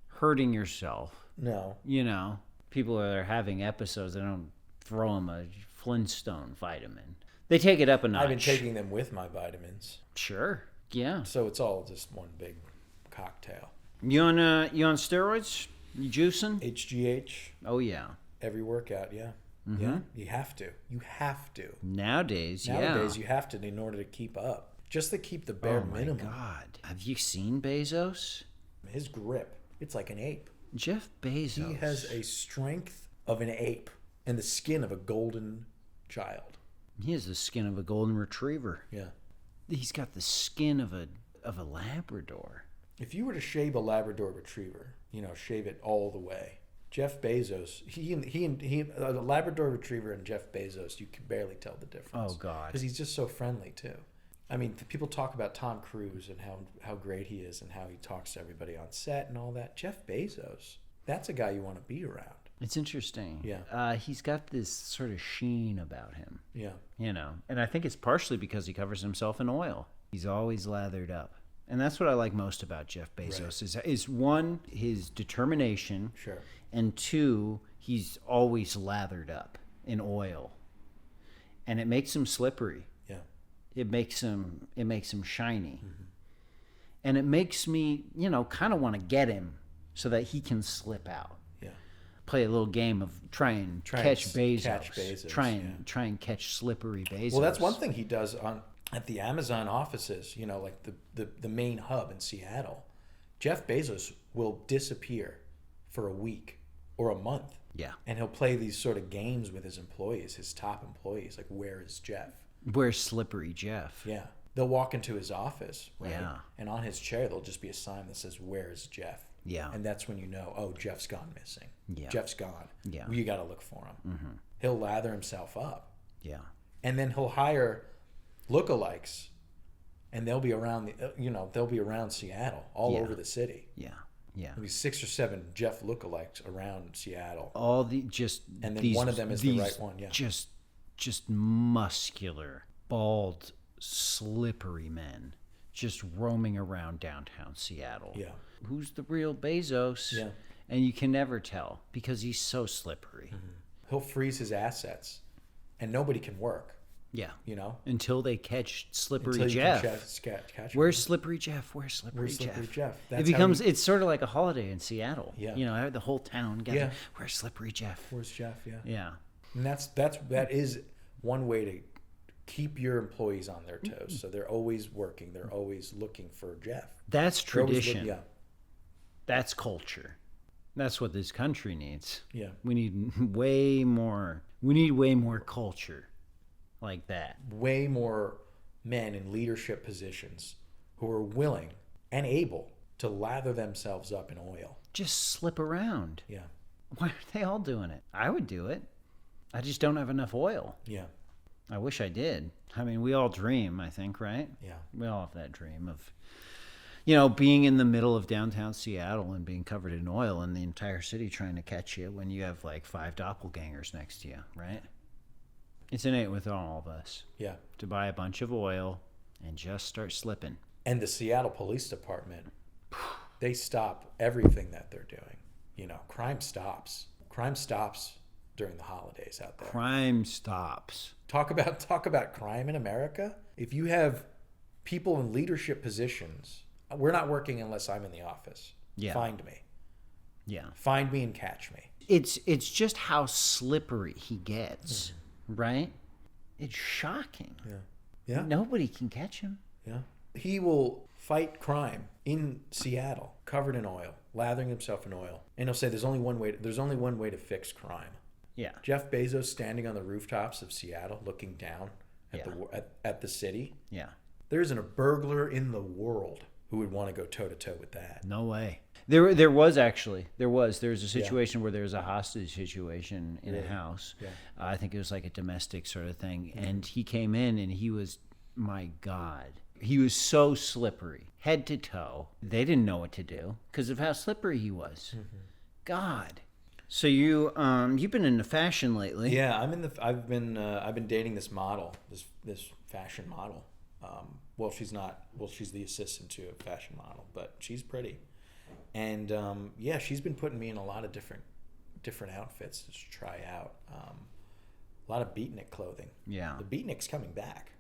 Speaker 1: hurting yourself.
Speaker 2: No.
Speaker 1: You know, people are having episodes. They don't throw them a Flintstone vitamin. They take it up a notch.
Speaker 2: I've been taking them with my vitamins.
Speaker 1: Sure. Yeah.
Speaker 2: So it's all just one big cocktail.
Speaker 1: You on steroids? You juicing?
Speaker 2: HGH,
Speaker 1: Oh yeah.
Speaker 2: every workout, yeah.
Speaker 1: Mm-hmm.
Speaker 2: Yeah, you have to. You have to.
Speaker 1: Nowadays,
Speaker 2: Nowadays, you have to in order to keep up. Just to keep the bare
Speaker 1: oh my
Speaker 2: minimum.
Speaker 1: God. Have you seen Bezos?
Speaker 2: His grip, it's like an ape.
Speaker 1: Jeff Bezos.
Speaker 2: He has a strength of an ape and the skin of a golden child.
Speaker 1: He has the skin of a golden retriever.
Speaker 2: Yeah.
Speaker 1: He's got the skin of a Labrador.
Speaker 2: If you were to shave a Labrador retriever, you know, shave it all the way. Jeff Bezos, a Labrador retriever and Jeff Bezos, you can barely tell the difference.
Speaker 1: Oh God.
Speaker 2: Because he's just so friendly too. I mean, people talk about Tom Cruise and how great he is and how he talks to everybody on set and all that. Jeff Bezos, that's a guy you want to be around.
Speaker 1: It's interesting.
Speaker 2: Yeah.
Speaker 1: He's got this sort of sheen about him,
Speaker 2: Yeah.
Speaker 1: you know. And I think it's partially because he covers himself in oil. He's always lathered up. And that's what I like most about Jeff Bezos is one, his determination,
Speaker 2: Sure.
Speaker 1: and 2, he's always lathered up in oil. And it makes him slippery.
Speaker 2: Yeah.
Speaker 1: It makes him shiny. Mm-hmm. And it makes me, you know, kind of want to get him so that he can slip out.
Speaker 2: Yeah.
Speaker 1: Play a little game of try and catch Bezos. Try and catch slippery Bezos.
Speaker 2: Well, that's one thing he does at the Amazon offices, you know, like the main hub in Seattle. Jeff Bezos will disappear for a week or a month.
Speaker 1: Yeah.
Speaker 2: And he'll play these sort of games with his employees, his top employees, like, where is Jeff?
Speaker 1: Where's Slippery Jeff?
Speaker 2: Yeah. They'll walk into his office, right?
Speaker 1: Yeah.
Speaker 2: And on his chair, there'll just be a sign that says, where is Jeff?
Speaker 1: Yeah.
Speaker 2: And that's when you know, oh, Jeff's gone missing.
Speaker 1: Yeah.
Speaker 2: Jeff's gone.
Speaker 1: Yeah.
Speaker 2: You got to look for him.
Speaker 1: Mm-hmm.
Speaker 2: He'll lather himself up.
Speaker 1: Yeah.
Speaker 2: And then he'll hire lookalikes, and they'll be around they'll be around Seattle, all over the city.
Speaker 1: Yeah. Yeah.
Speaker 2: There'll be 6 or 7 Jeff lookalikes around Seattle.
Speaker 1: All the just
Speaker 2: And then
Speaker 1: these,
Speaker 2: one of them is the right one, yeah.
Speaker 1: Just muscular, bald, slippery men just roaming around downtown Seattle.
Speaker 2: Yeah.
Speaker 1: Who's the real Bezos?
Speaker 2: Yeah.
Speaker 1: And you can never tell because he's so slippery.
Speaker 2: Mm-hmm. He'll freeze his assets, and nobody can work.
Speaker 1: Yeah.
Speaker 2: You know,
Speaker 1: Until they catch Slippery
Speaker 2: until you
Speaker 1: Jeff.
Speaker 2: can catch him.
Speaker 1: Where's Slippery Jeff? Where's Slippery
Speaker 2: Where's
Speaker 1: Jeff?
Speaker 2: Slippery Jeff?
Speaker 1: It
Speaker 2: That's how
Speaker 1: becomes,
Speaker 2: he-
Speaker 1: it's sort of like a holiday in Seattle.
Speaker 2: Yeah.
Speaker 1: You know, the whole town gathers.
Speaker 2: Yeah.
Speaker 1: Where's Slippery Jeff?
Speaker 2: Where's Jeff? Yeah.
Speaker 1: Yeah.
Speaker 2: And that is one way to keep your employees on their toes. So they're always working. They're always looking for Jeff.
Speaker 1: That's
Speaker 2: They're always
Speaker 1: tradition.
Speaker 2: yeah.
Speaker 1: That's culture. That's what this country needs.
Speaker 2: Yeah.
Speaker 1: We need way more. We need way more culture like that.
Speaker 2: Way more men in leadership positions who are willing and able to lather themselves up in oil.
Speaker 1: Just slip around.
Speaker 2: Yeah.
Speaker 1: Why are they all doing it? I would do it. I just don't have enough oil.
Speaker 2: Yeah.
Speaker 1: I wish I did. I mean, we all dream, I think, right?
Speaker 2: Yeah.
Speaker 1: We all have that dream of, being in the middle of downtown Seattle and being covered in oil and the entire city trying to catch you when you have like 5 doppelgangers next to you, right? It's innate with all of us
Speaker 2: Yeah.
Speaker 1: to buy a bunch of oil and just start slipping.
Speaker 2: And the Seattle Police Department, they stop everything that they're doing. Crime stops. Crime stops during the holidays out there.
Speaker 1: Crime stops.
Speaker 2: Talk about crime in America. If you have people in leadership positions, we're not working unless I'm in the office.
Speaker 1: Yeah.
Speaker 2: Find me.
Speaker 1: Yeah.
Speaker 2: Find me and catch me.
Speaker 1: It's just how slippery he gets, right? It's shocking.
Speaker 2: Yeah. Yeah.
Speaker 1: Nobody can catch him.
Speaker 2: Yeah. He will fight crime in Seattle, covered in oil, lathering himself in oil. And he'll say there's only one way to fix crime.
Speaker 1: Yeah.
Speaker 2: Jeff Bezos standing on the rooftops of Seattle looking down at the city.
Speaker 1: Yeah.
Speaker 2: There isn't a burglar in the world who would want to go toe to toe with that.
Speaker 1: No way. There was a situation where there was a hostage situation in a house.
Speaker 2: Yeah.
Speaker 1: I think it was like a domestic sort of thing. And he came in and he was, my God, he was so slippery, head to toe. They didn't know what to do because of how slippery he was. Mm-hmm. God. So you've been into fashion lately.
Speaker 2: Yeah, I've been dating this model, this fashion model. She's the assistant to a fashion model, but she's pretty. And she's been putting me in a lot of different outfits to try out. A lot of beatnik clothing. Yeah. The beatnik's coming back.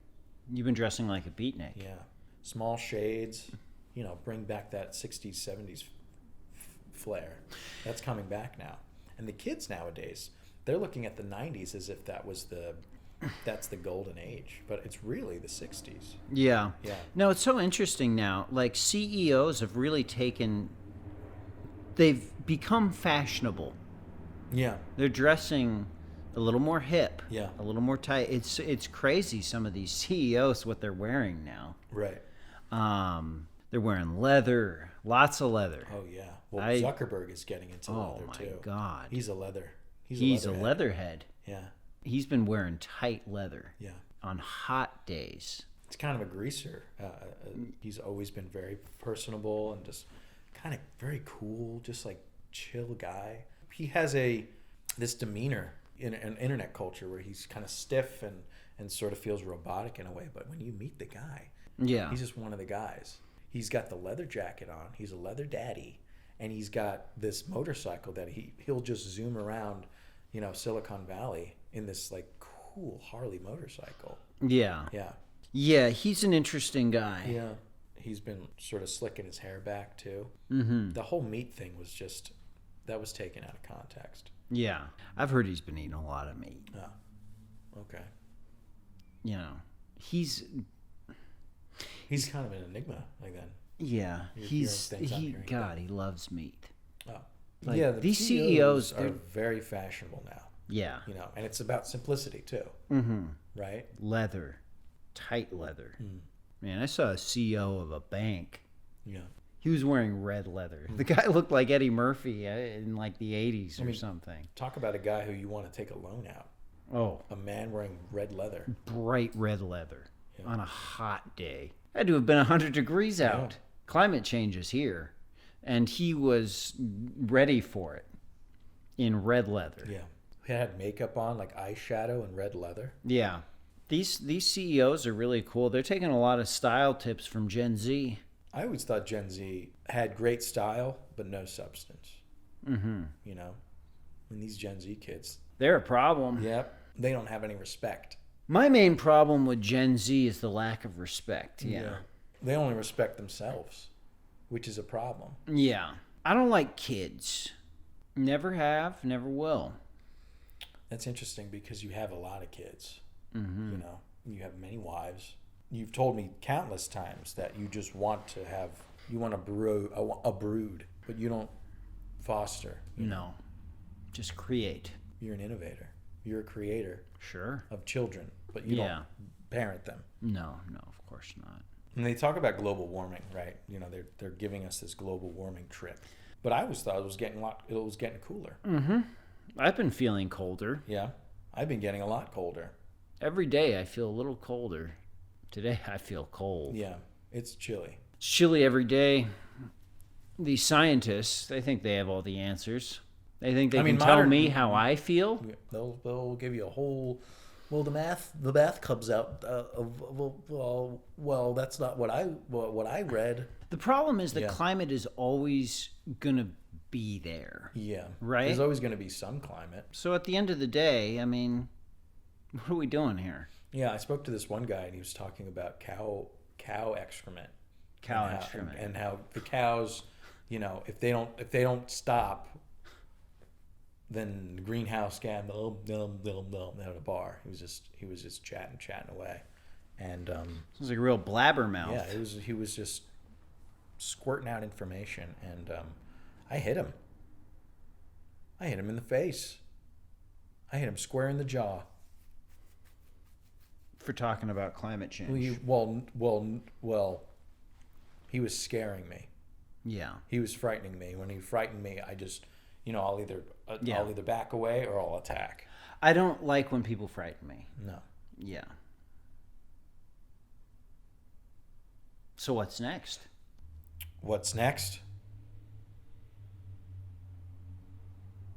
Speaker 1: You've been dressing like a beatnik.
Speaker 2: Yeah. Small shades, bring back that 60s, 70s flair. That's coming back now. And the kids nowadays, they're looking at the 90s as if that's the golden age, but it's really the 60s.
Speaker 1: Yeah.
Speaker 2: Yeah.
Speaker 1: No, it's so interesting now. Like CEOs have really they've become fashionable.
Speaker 2: Yeah.
Speaker 1: They're dressing a little more hip.
Speaker 2: Yeah.
Speaker 1: A little more tight. It's crazy some of these CEOs what they're wearing now.
Speaker 2: Right.
Speaker 1: They're wearing leather, lots of leather.
Speaker 2: Oh yeah. Well, Zuckerberg is getting into leather too. Oh my
Speaker 1: God.
Speaker 2: He's a leather.
Speaker 1: He's a leatherhead.
Speaker 2: Yeah.
Speaker 1: He's been wearing tight leather.
Speaker 2: Yeah.
Speaker 1: On hot days.
Speaker 2: It's kind of a greaser. He's always been very personable and just kind of very cool, just like chill guy. He has this demeanor in an internet culture where he's kind of stiff and sort of feels robotic in a way. But when you meet the guy, he's just one of the guys. He's got the leather jacket on. He's a leather daddy. And he's got this motorcycle that he'll just zoom around, Silicon Valley in this like cool Harley motorcycle.
Speaker 1: Yeah.
Speaker 2: Yeah.
Speaker 1: Yeah, he's an interesting guy.
Speaker 2: Yeah. He's been sort of slicking his hair back too.
Speaker 1: Mm-hmm.
Speaker 2: The whole meat thing was that was taken out of context.
Speaker 1: Yeah. I've heard he's been eating a lot of meat.
Speaker 2: Oh. Okay.
Speaker 1: He's
Speaker 2: kind of an enigma like that.
Speaker 1: Yeah. He loves meat.
Speaker 2: Oh.
Speaker 1: Like, yeah, these CEOs
Speaker 2: are very fashionable now.
Speaker 1: Yeah.
Speaker 2: And it's about simplicity too.
Speaker 1: Mm-hmm.
Speaker 2: Right?
Speaker 1: Leather. Tight leather. Mm. Man, I saw a CEO of a bank.
Speaker 2: Yeah.
Speaker 1: He was wearing red leather. The guy looked like Eddie Murphy in like the 80s or something.
Speaker 2: Talk about a guy who you want to take a loan out.
Speaker 1: Oh.
Speaker 2: A man wearing red leather.
Speaker 1: Bright red leather on a hot day. Had to have been 100 degrees out. Yeah. Climate change is here. And he was ready for it in red leather.
Speaker 2: Yeah. He had makeup on, like eyeshadow and red leather.
Speaker 1: Yeah. These CEOs are really cool. They're taking a lot of style tips from Gen Z.
Speaker 2: I always thought Gen Z had great style, but no substance.
Speaker 1: Mm-hmm.
Speaker 2: And these Gen Z kids.
Speaker 1: They're a problem.
Speaker 2: Yep. They don't have any respect.
Speaker 1: My main problem with Gen Z is the lack of respect. Yeah.
Speaker 2: They only respect themselves, which is a problem.
Speaker 1: Yeah. I don't like kids. Never have, never will.
Speaker 2: That's interesting because you have a lot of kids.
Speaker 1: Mm-hmm.
Speaker 2: You know, you have many wives. You've told me countless times that you just want to have, you want a brood, but you don't foster.
Speaker 1: No, just create.
Speaker 2: You're an innovator. You're a creator
Speaker 1: Sure.
Speaker 2: of children, but you don't parent them.
Speaker 1: No, of course not.
Speaker 2: And they talk about global warming, right? You know, they're giving us this global warming trip. But I always thought it was getting cooler.
Speaker 1: Mm-hmm. I've been feeling colder.
Speaker 2: Yeah, I've been getting a lot colder.
Speaker 1: Every day I feel a little colder. Today I feel cold.
Speaker 2: Yeah, it's chilly.
Speaker 1: It's chilly every day. These scientists, they think they have all the answers. They think they can tell me how I feel.
Speaker 2: They'll give you a whole. Well, the math comes out. Well, that's not what I read.
Speaker 1: The problem is the climate is always gonna be there.
Speaker 2: Yeah.
Speaker 1: Right?
Speaker 2: There's always going to be some climate.
Speaker 1: So at the end of the day, I mean, what are we doing here?
Speaker 2: Yeah, I spoke to this one guy and he was talking about cow excrement. And how the cows, you know, if they don't stop, then the greenhouse gas at a bar. He was just chatting away. And
Speaker 1: Sounds like a real blabbermouth.
Speaker 2: yeah, he was just squirting out information, and I hit him. I hit him in the face. I hit him square in the jaw.
Speaker 1: For talking about climate change.
Speaker 2: Well, he was scaring me.
Speaker 1: Yeah.
Speaker 2: He was frightening me. When he frightened me, I just, I'll either back away or I'll attack.
Speaker 1: I don't like when people frighten me.
Speaker 2: No.
Speaker 1: Yeah. So what's next?
Speaker 2: What's next?